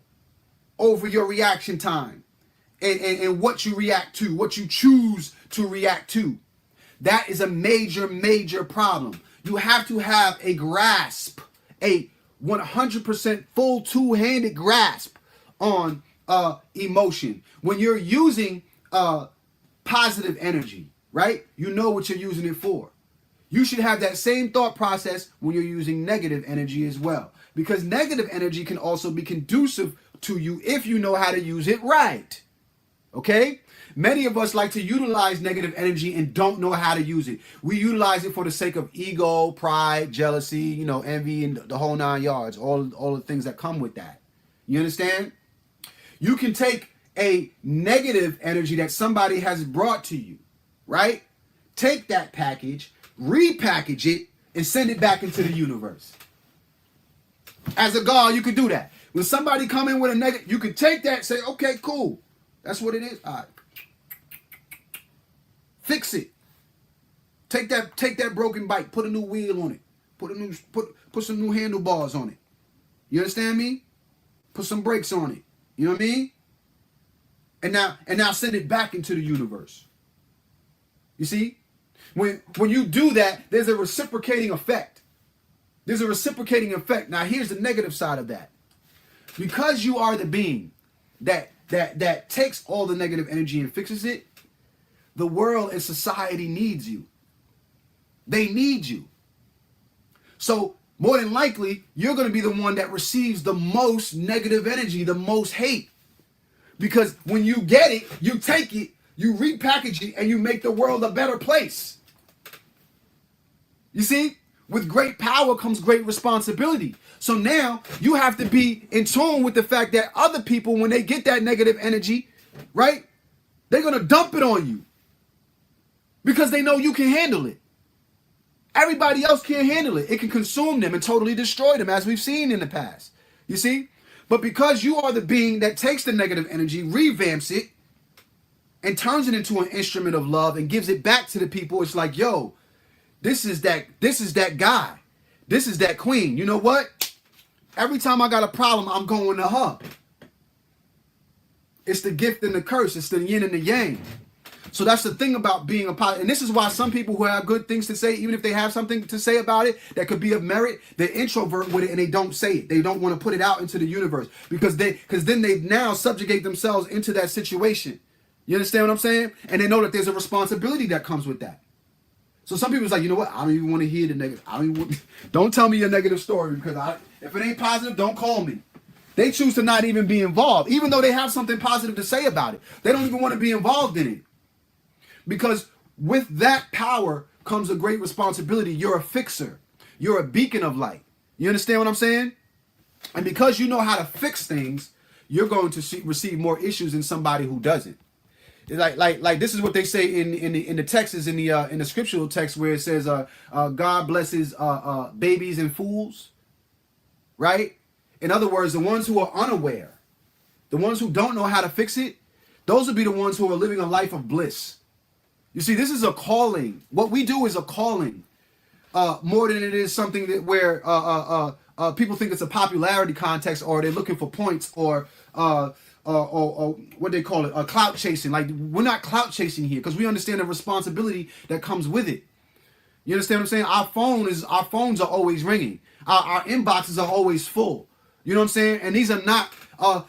over your reaction time and what you react to, what you choose to react to, that is a major problem. You have to have a grasp, a 100% full 2-handed grasp on emotion. When you're using positive energy, right? You know what you're using it for. You should have that same thought process when you're using negative energy as well. Because negative energy can also be conducive to you if you know how to use it right. Okay? Many of us like to utilize negative energy and don't know how to use it. We utilize it for the sake of ego, pride, jealousy, envy, and the whole 9 yards. All the things that come with that. You understand? You can take a negative energy that somebody has brought to you, right? Take that package, repackage it, and send it back into the universe. As a God, you could do that. When somebody come in with a negative, you could take that and say, okay, cool. That's what it is. All right. Fix it. Take that broken bike, put a new wheel on it. Put some new handlebars on it. You understand me? Put some brakes on it. You know what I mean? And now send it back into the universe. You see? When you do that, there's a reciprocating effect. There's a reciprocating effect. Now here's the negative side of that. Because you are the being that takes all the negative energy and fixes it, the world and society needs you. They need you. So more than likely, you're going to be the one that receives the most negative energy, the most hate. Because when you get it, you take it, you repackage it, and you make the world a better place. You see? With great power comes great responsibility. So now you have to be in tune with the fact that other people, when they get that negative energy, right, they're going to dump it on you. Because they know you can handle it. Everybody else can't handle it. It can consume them and totally destroy them, as we've seen in the past. You see? But because you are the being that takes the negative energy, revamps it, and turns it into an instrument of love and gives it back to the people, it's like, yo, this is that guy. This is that queen. You know what? Every time I got a problem, I'm going to her. It's the gift and the curse. It's the yin and the yang. So that's the thing about being a pilot. And this is why some people who have good things to say, even if they have something to say about it that could be of merit, they introvert with it and they don't say it. They don't want to put it out into the universe because then they now subjugate themselves into that situation. You understand what I'm saying? And they know that there's a responsibility that comes with that. So some people's like, you know what? I don't even want to hear the negative. Don't tell me your negative story because if it ain't positive, don't call me. They choose to not even be involved, even though they have something positive to say about it. They don't even want to be involved in it. Because with that power comes a great responsibility. You're a fixer. You're a beacon of light. You understand what I'm saying? And because you know how to fix things, you're going to receive more issues than somebody who doesn't. Like this is what they say in the texts, in the scriptural text where it says God blesses babies and fools, right? In other words, the ones who are unaware, the ones who don't know how to fix it, those would be the ones who are living a life of bliss. You see, this is a calling. What we do is a calling, more than it is something that where people think it's a popularity contest or they're looking for points or what they call it, clout chasing. Like, we're not clout chasing here because we understand the responsibility that comes with it. You understand what I'm saying? Our phones are always ringing. Our inboxes are always full. You know what I'm saying? And these are not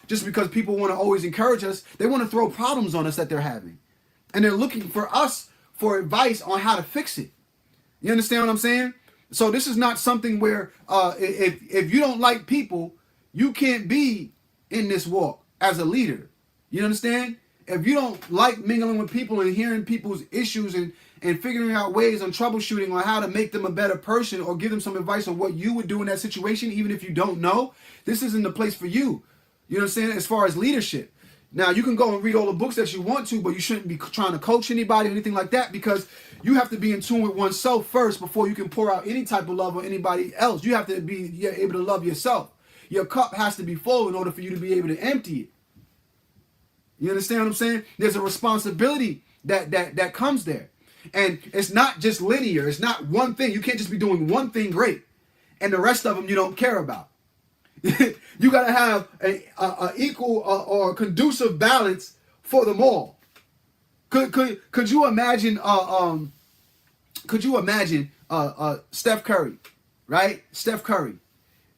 just because people want to always encourage us. They want to throw problems on us that they're having. And they're looking for us for advice on how to fix it. You understand what I'm saying? So this is not something where if you don't like people, you can't be in this walk as a leader. You understand? If you don't like mingling with people and hearing people's issues and figuring out ways on troubleshooting on how to make them a better person or give them some advice on what you would do in that situation, even if you don't know, this isn't the place for you. You know what I'm saying? As far as leadership. Now, you can go and read all the books that you want to, but you shouldn't be trying to coach anybody or anything like that because you have to be in tune with oneself first before you can pour out any type of love on anybody else. You have to be able to love yourself. Your cup has to be full in order for you to be able to empty it. You understand what I'm saying? There's a responsibility that comes there. And it's not just linear. It's not one thing. You can't just be doing one thing great and the rest of them you don't care about. You got to have a equal or conducive balance for them all. Could you imagine? Could you imagine Steph Curry, right? Steph Curry,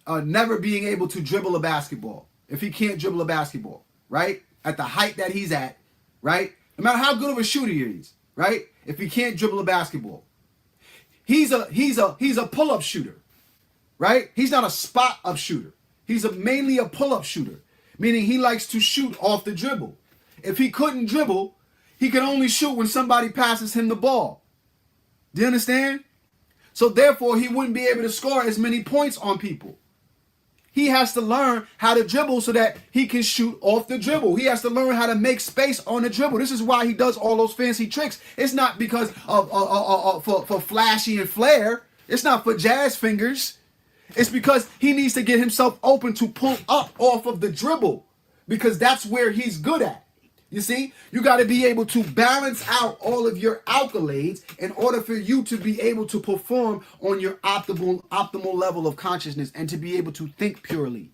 never being able to dribble a basketball if he can't dribble a basketball, right? At the height that he's at, right? No matter how good of a shooter he is, right? If he can't dribble a basketball, he's a pull-up shooter, right? He's not a spot-up shooter. He's mainly a pull-up shooter, meaning he likes to shoot off the dribble. If he couldn't dribble, he could only shoot when somebody passes him the ball. Do you understand? So therefore, he wouldn't be able to score as many points on people. He has to learn how to dribble so that he can shoot off the dribble. He has to learn how to make space on the dribble. This is why he does all those fancy tricks. It's not because for flashy and flair. It's not for jazz fingers. It's because he needs to get himself open to pull up off of the dribble because that's where he's good at. You see, you got to be able to balance out all of your accolades in order for you to be able to perform on your optimal level of consciousness and to be able to think purely.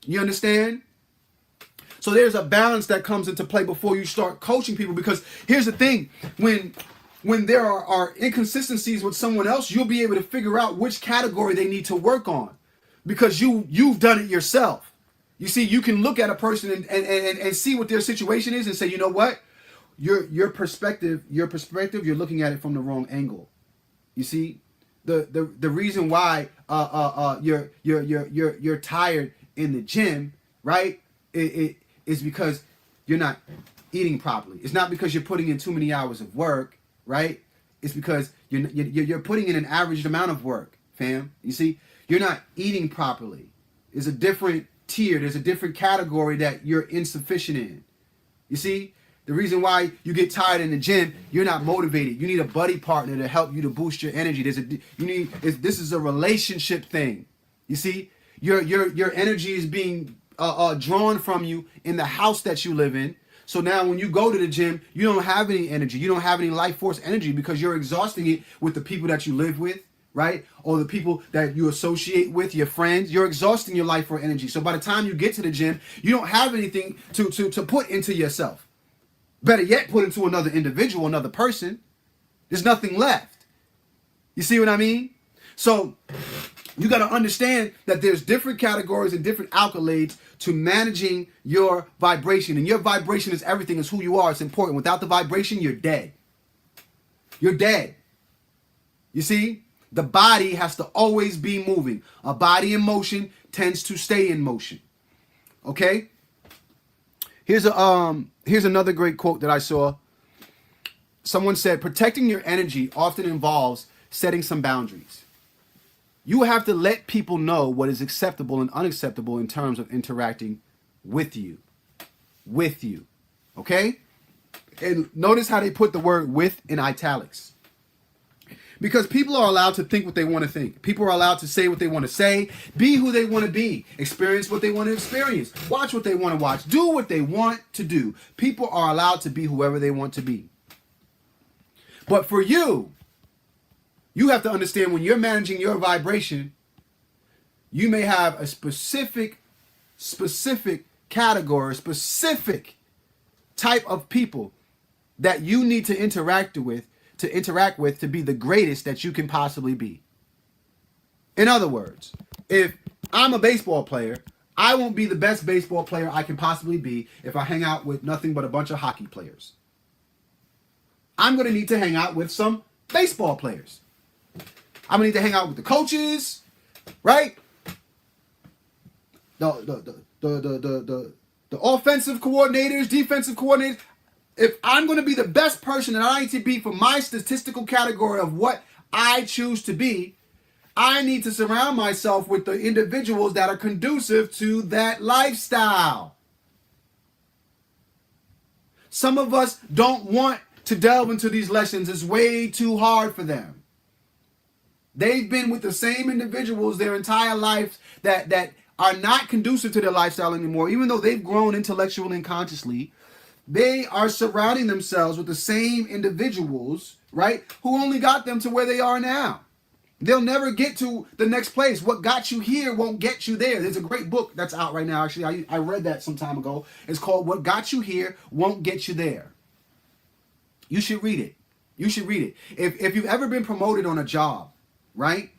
You understand? So there's a balance that comes into play before you start coaching people, because here's the thing, when there are inconsistencies with someone else, you'll be able to figure out which category they need to work on because you've done it yourself. You see, you can look at a person and see what their situation is and say, you know what? Your perspective, you're looking at it from the wrong angle. You see, the reason why you're tired in the gym, right? It is because you're not eating properly. It's not because you're putting in too many hours of work, right? It's because you're putting in an average amount of work, fam. You see, you're not eating properly. It's a different tier. There's a different category that you're insufficient in. You see, the reason why you get tired in the gym, you're not motivated. You need a buddy partner to help you to boost your energy. This is a relationship thing. You see, your energy is being drawn from you in the house that you live in. So now when you go to the gym, you don't have any energy. You don't have any life force energy because you're exhausting it with the people that you live with, right? Or the people that you associate with, your friends. You're exhausting your life for energy. So by the time you get to the gym, you don't have anything to put into yourself. Better yet, put into another individual, another person. There's nothing left. You see what I mean? So you got to understand that there's different categories and different accolades to managing your vibration. And your vibration is everything. It's who you are. It's important. Without the vibration, you're dead. You're dead. You see? The body has to always be moving. A body in motion tends to stay in motion. Okay? Here's another great quote that I saw. Someone said, protecting your energy often involves setting some boundaries. You have to let people know what is acceptable and unacceptable in terms of interacting with you. With you. Okay? And notice how they put the word with in italics. Because people are allowed to think what they want to think. People are allowed to say what they want to say, be who they want to be, experience what they want to experience, watch what they want to watch, do what they want to do. People are allowed to be whoever they want to be. But for you, you have to understand when you're managing your vibration, you may have a specific category, specific type of people that you need to interact with to be the greatest that you can possibly be. In other words, if I'm a baseball player, I won't be the best baseball player I can possibly be if I hang out with nothing but a bunch of hockey players. I'm going to need to hang out with some baseball players. I'm going to need to hang out with the coaches, right? The offensive coordinators, defensive coordinators. If I'm going to be the best person that I need to be for my statistical category of what I choose to be, I need to surround myself with the individuals that are conducive to that lifestyle. Some of us don't want to delve into these lessons. It's way too hard for them. They've been with the same individuals their entire life that are not conducive to their lifestyle anymore, even though they've grown intellectually and consciously. They are surrounding themselves with the same individuals, right, who only got them to where they are now. They'll never get to the next place. What got you here won't get you there. There's a great book that's out right now. Actually, I read that some time ago. It's called What Got You Here Won't Get You There. You should read it. You should read it. If you've ever been promoted on a job, right,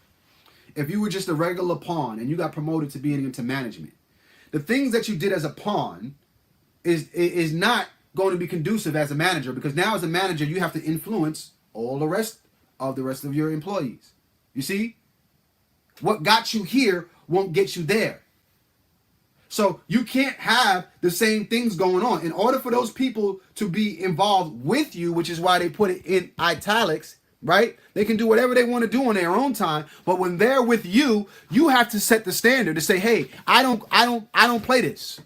if you were just a regular pawn and you got promoted to being into management, the things that you did as a pawn is not going to be conducive as a manager, because now as a manager you have to influence all the rest of your employees. You see? What got you here won't get you there. So you can't have the same things going on. In order for those people to be involved with you, which is why they put it in italics, right? They can do whatever they want to do on their own time, but when they're with you, you have to set the standard to say, "Hey, I don't play this."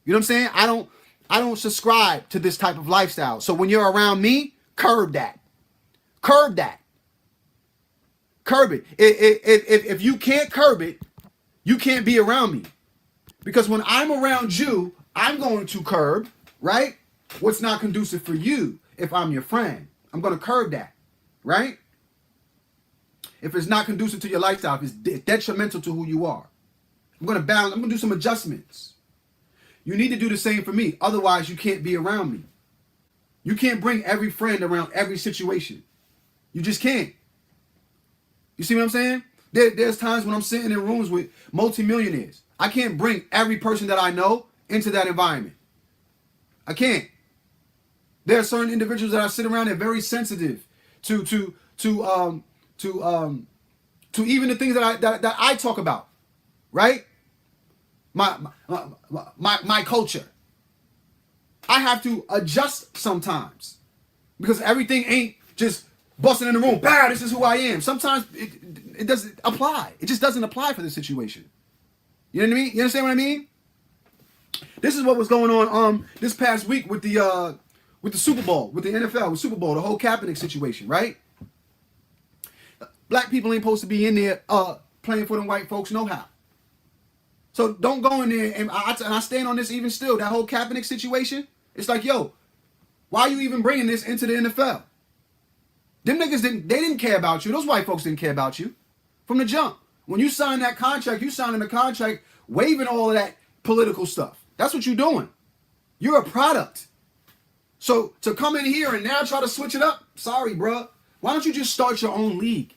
You know what I'm saying? I don't subscribe to this type of lifestyle. So when you're around me, curb that. Curb that. Curb it. If you can't curb it, you can't be around me. Because when I'm around you, I'm going to curb, right? what's not conducive for you if I'm your friend. I'm going to curb that, right? If it's not conducive to your lifestyle, if it's detrimental to who you are, I'm going to balance. I'm going to do some adjustments. You need to do the same for me. Otherwise, you can't be around me. You can't bring every friend around every situation. You just can't. You see what I'm saying? There's times when I'm sitting in rooms with multimillionaires. I can't bring every person that I know into that environment. I can't. There are certain individuals that I sit around that are very sensitive to even the things that I talk about, right? My culture. I have to adjust sometimes because everything ain't just busting in the room. Bah, this is who I am. Sometimes it doesn't apply. It just doesn't apply for the situation. You know what I mean? You understand what I mean? This is what was going on this past week with the Super Bowl, with the NFL, with Super Bowl, the whole Kaepernick situation, right? Black people ain't supposed to be in there playing for them white folks no how. So don't go in there, and I stand on this even still, that whole Kaepernick situation. It's like, yo, why are you even bringing this into the NFL? Them niggas didn't care about you. Those white folks didn't care about you from the jump. When you sign that contract, you signing the contract waiving all of that political stuff. That's what you're doing. You're a product. So to come in here and now try to switch it up, sorry, bro. Why don't you just start your own league?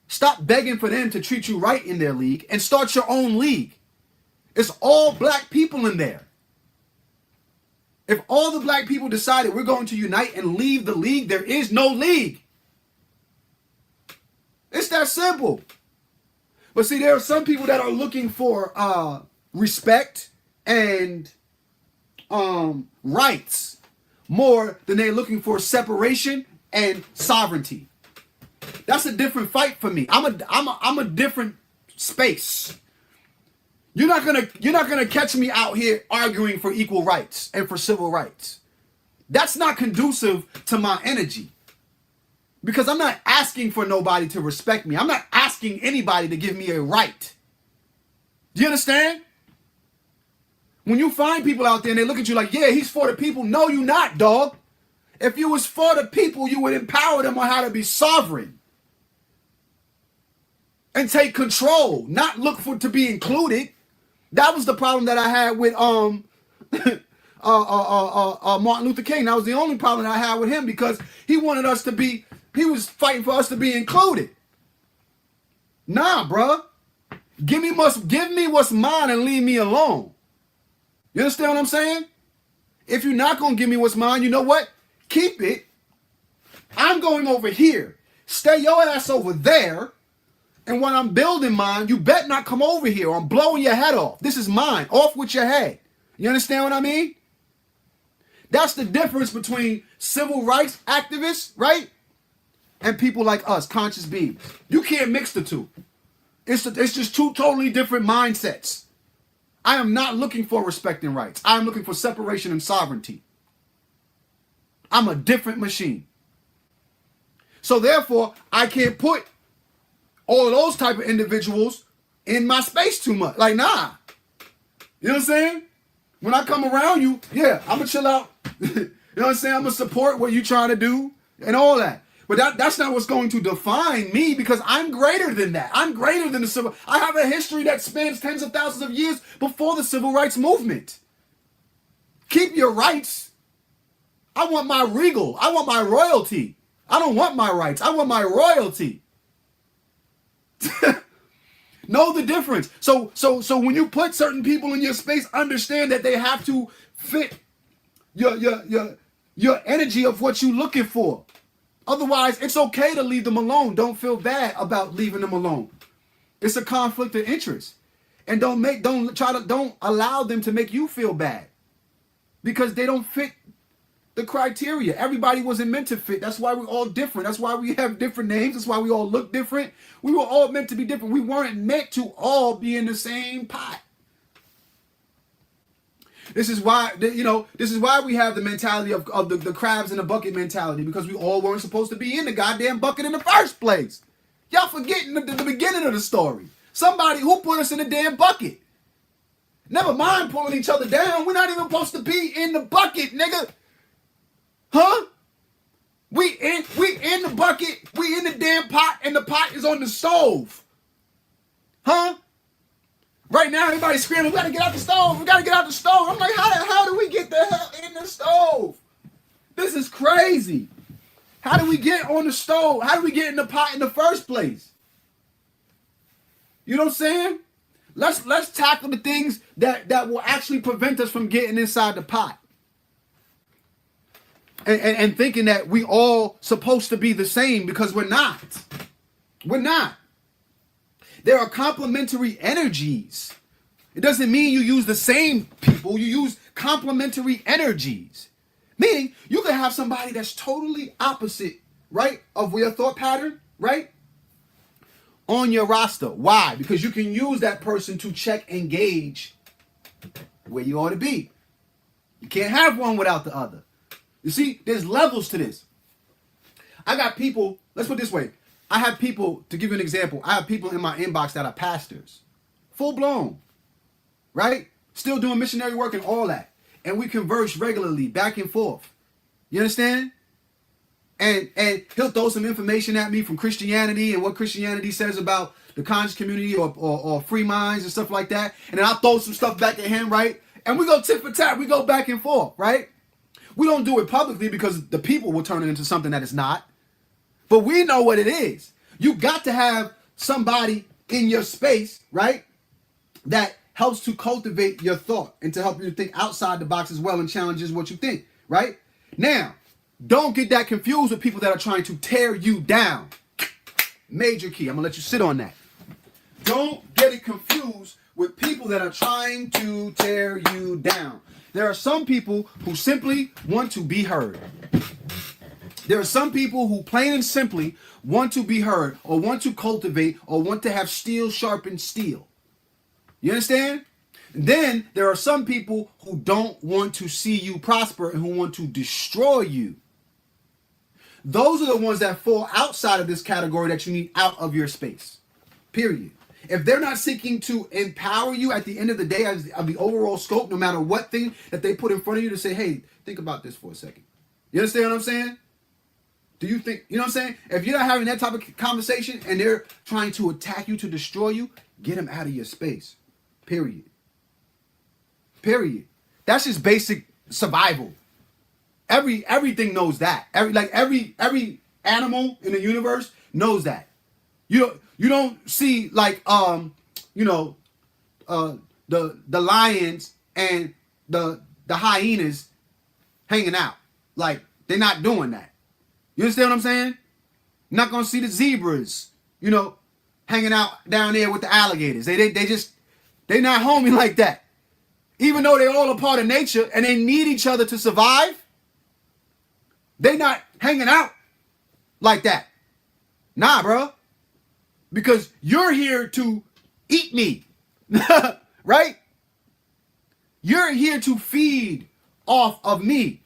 Stop begging for them to treat you right in their league and start your own league. It's all black people in there. If all the black people decided we're going to unite and leave the league, there is no league. It's that simple. But see, there are some people that are looking for respect and rights more than they're looking for separation and sovereignty. That's a different fight for me. I'm a different space. You're not gonna catch me out here arguing for equal rights and for civil rights. That's not conducive to my energy. Because I'm not asking for nobody to respect me. I'm not asking anybody to give me a right. Do you understand? When you find people out there and they look at you like, yeah, he's for the people. No, you're not, dog. If you was for the people, you would empower them on how to be sovereign. And take control, not look for to be included. That was the problem that I had with Martin Luther King. That was the only problem that I had with him because he wanted us to be, he was fighting for us to be included. Nah, bruh. Give me what's mine and leave me alone. You understand what I'm saying? If you're not going to give me what's mine, you know what? Keep it. I'm going over here. Stay your ass over there. And when I'm building mine, you bet not come over here or I'm blowing your head off. This is mine. Off with your head. You understand what I mean? That's the difference between civil rights activists, right? And people like us, conscious beings. You can't mix the two. It's just two totally different mindsets. I am not looking for respect and rights. I am looking for separation and sovereignty. I'm a different machine. So therefore, I can't put all of those type of individuals in my space too much. Like, nah. You know what I'm saying? When I come around you, yeah, I'm going to chill out. You know what I'm saying? I'm going to support what you're trying to do and all that. But that's not what's going to define me because I'm greater than that. I'm greater than the civil. I have a history that spans tens of thousands of years before the civil rights movement. Keep your rights. I want my regal. I want my royalty. I don't want my rights. I want my royalty. Know the difference. So when you put certain people in your space, understand that they have to fit your energy of what you're looking for. Otherwise, it's okay to leave them alone. Don't feel bad about leaving them alone. It's a conflict of interest. And don't allow them to make you feel bad. Because they don't fit the criteria. Everybody wasn't meant to fit. That's why we're all different. That's why we have different names. That's why we all look different. We were all meant to be different. We weren't meant to all be in the same pot. This is why, this is why we have the mentality of the crabs in the bucket mentality, because we all weren't supposed to be in the goddamn bucket in the first place. Y'all forgetting the beginning of the story. Somebody who put us in the damn bucket. Never mind pulling each other down. We're not even supposed to be in the bucket, nigga. Huh? We in the bucket. We in the damn pot, and the pot is on the stove. Huh? Right now, everybody's screaming, we gotta get out the stove. We gotta get out the stove. I'm like, how the hell do we get the hell in the stove? This is crazy. How do we get on the stove? How do we get in the pot in the first place? You know what I'm saying? Let's tackle the things that will actually prevent us from getting inside the pot. And thinking that we all supposed to be the same, because we're not. We're not. There are complementary energies. It doesn't mean you use the same people. You use complementary energies. Meaning, you could have somebody that's totally opposite, right, of your thought pattern, right, on your roster. Why? Because you can use that person to check and gauge where you ought to be. You can't have one without the other. You see, there's levels to this. I got people, let's put it this way. I have people, to give you an example, I have people in my inbox that are pastors. Full blown. Right? Still doing missionary work and all that. And we converse regularly, back and forth. You understand? And he'll throw some information at me from Christianity and what Christianity says about the conscious community or free minds and stuff like that. And then I'll throw some stuff back at him, right? And we go tit for tat. We go back and forth, right? We don't do it publicly because the people will turn it into something that it's not. But we know what it is. You got to have somebody in your space, right, that helps to cultivate your thought and to help you to think outside the box as well and challenges what you think, right? Now, don't get that confused with people that are trying to tear you down. Major key. I'm going to let you sit on that. Don't get it confused with people that are trying to tear you down. There are some people who simply want to be heard. There are some people who plain and simply want to be heard or want to cultivate or want to have steel sharpen steel. You understand? Then there are some people who don't want to see you prosper and who want to destroy you. Those are the ones that fall outside of this category that you need out of your space. Period. If they're not seeking to empower you at the end of the day of the overall scope, no matter what thing that they put in front of you to say, hey, think about this for a second. You understand what I'm saying? Do you think, you know what I'm saying? If you're not having that type of conversation and they're trying to attack you, to destroy you, get them out of your space. Period. Period. That's just basic survival. Everything knows that. Every animal in the universe knows that. You don't see like the lions and the hyenas hanging out. Like, they're not doing that. You understand what I'm saying? You're not gonna see the zebras, hanging out down there with the alligators. They're not homey like that. Even though they're all a part of nature and they need each other to survive, they're not hanging out like that. Nah, bro. Because you're here to eat me. Right? You're here to feed off of me.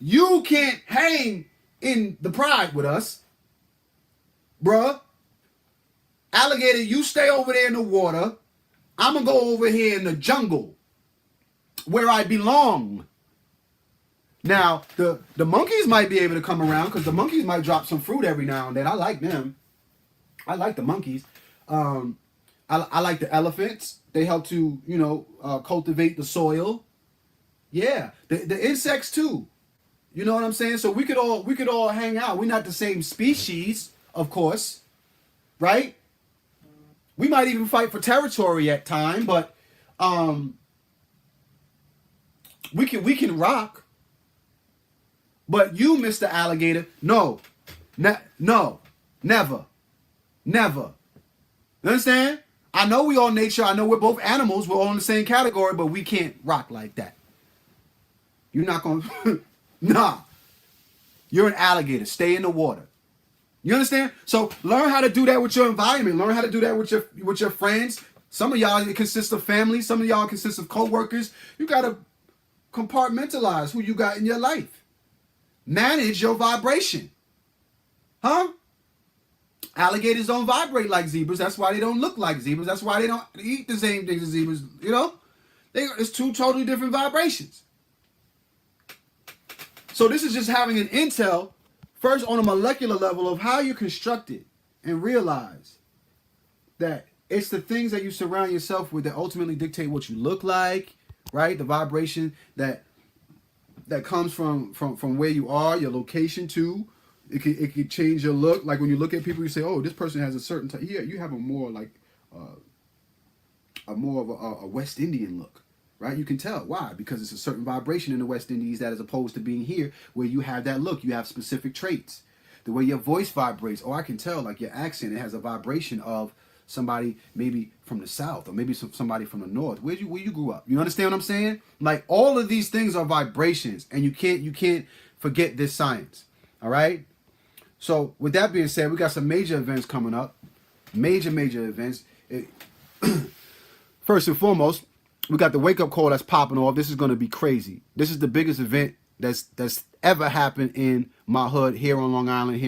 You can't hang in the pride with us, bruh. Alligator, you stay over there in the water. I'm going to go over here in the jungle where I belong. Now, the monkeys might be able to come around because the monkeys might drop some fruit every now and then. I like them. I like the monkeys. I like the elephants. They help to, cultivate the soil. Yeah, the insects too. You know what I'm saying? So we could all hang out. We're not the same species, of course, right? We might even fight for territory at time, but we can rock. But you, Mr. Alligator, no, never. You understand? I know we all nature. I know we're both animals. We're all in the same category, but we can't rock like that. You're not going to... Nah. You're an alligator. Stay in the water. You understand? So learn how to do that with your environment. Learn how to do that with your friends. Some of y'all, it consists of family. Some of y'all consists of co-workers. You got to compartmentalize who you got in your life. Manage your vibration. Huh? Alligators don't vibrate like zebras. That's why they don't look like zebras. That's why they don't eat the same things as zebras. You know, it's two totally different vibrations. So this is just having an intel, first on a molecular level of how you're constructed, and realize that it's the things that you surround yourself with that ultimately dictate what you look like, right? The vibration that comes from where you are, your location too. It could change your look. Like when you look at people, you say, "Oh, this person has a certain type." Yeah, you have a more like a West Indian look, right? You can tell why, because it's a certain vibration in the West Indies that, as opposed to being here where you have that look, you have specific traits. The way your voice vibrates. Oh, I can tell, like your accent, it has a vibration of somebody maybe from the South or maybe somebody from the North. Where you grew up? You understand what I'm saying? Like all of these things are vibrations, and you can't forget this science. All right. So with that being said, we got some major events coming up. Major events. First and foremost, we got the wake up call that's popping off. This is going to be crazy. This is the biggest event that's ever happened in my hood here on Long Island here.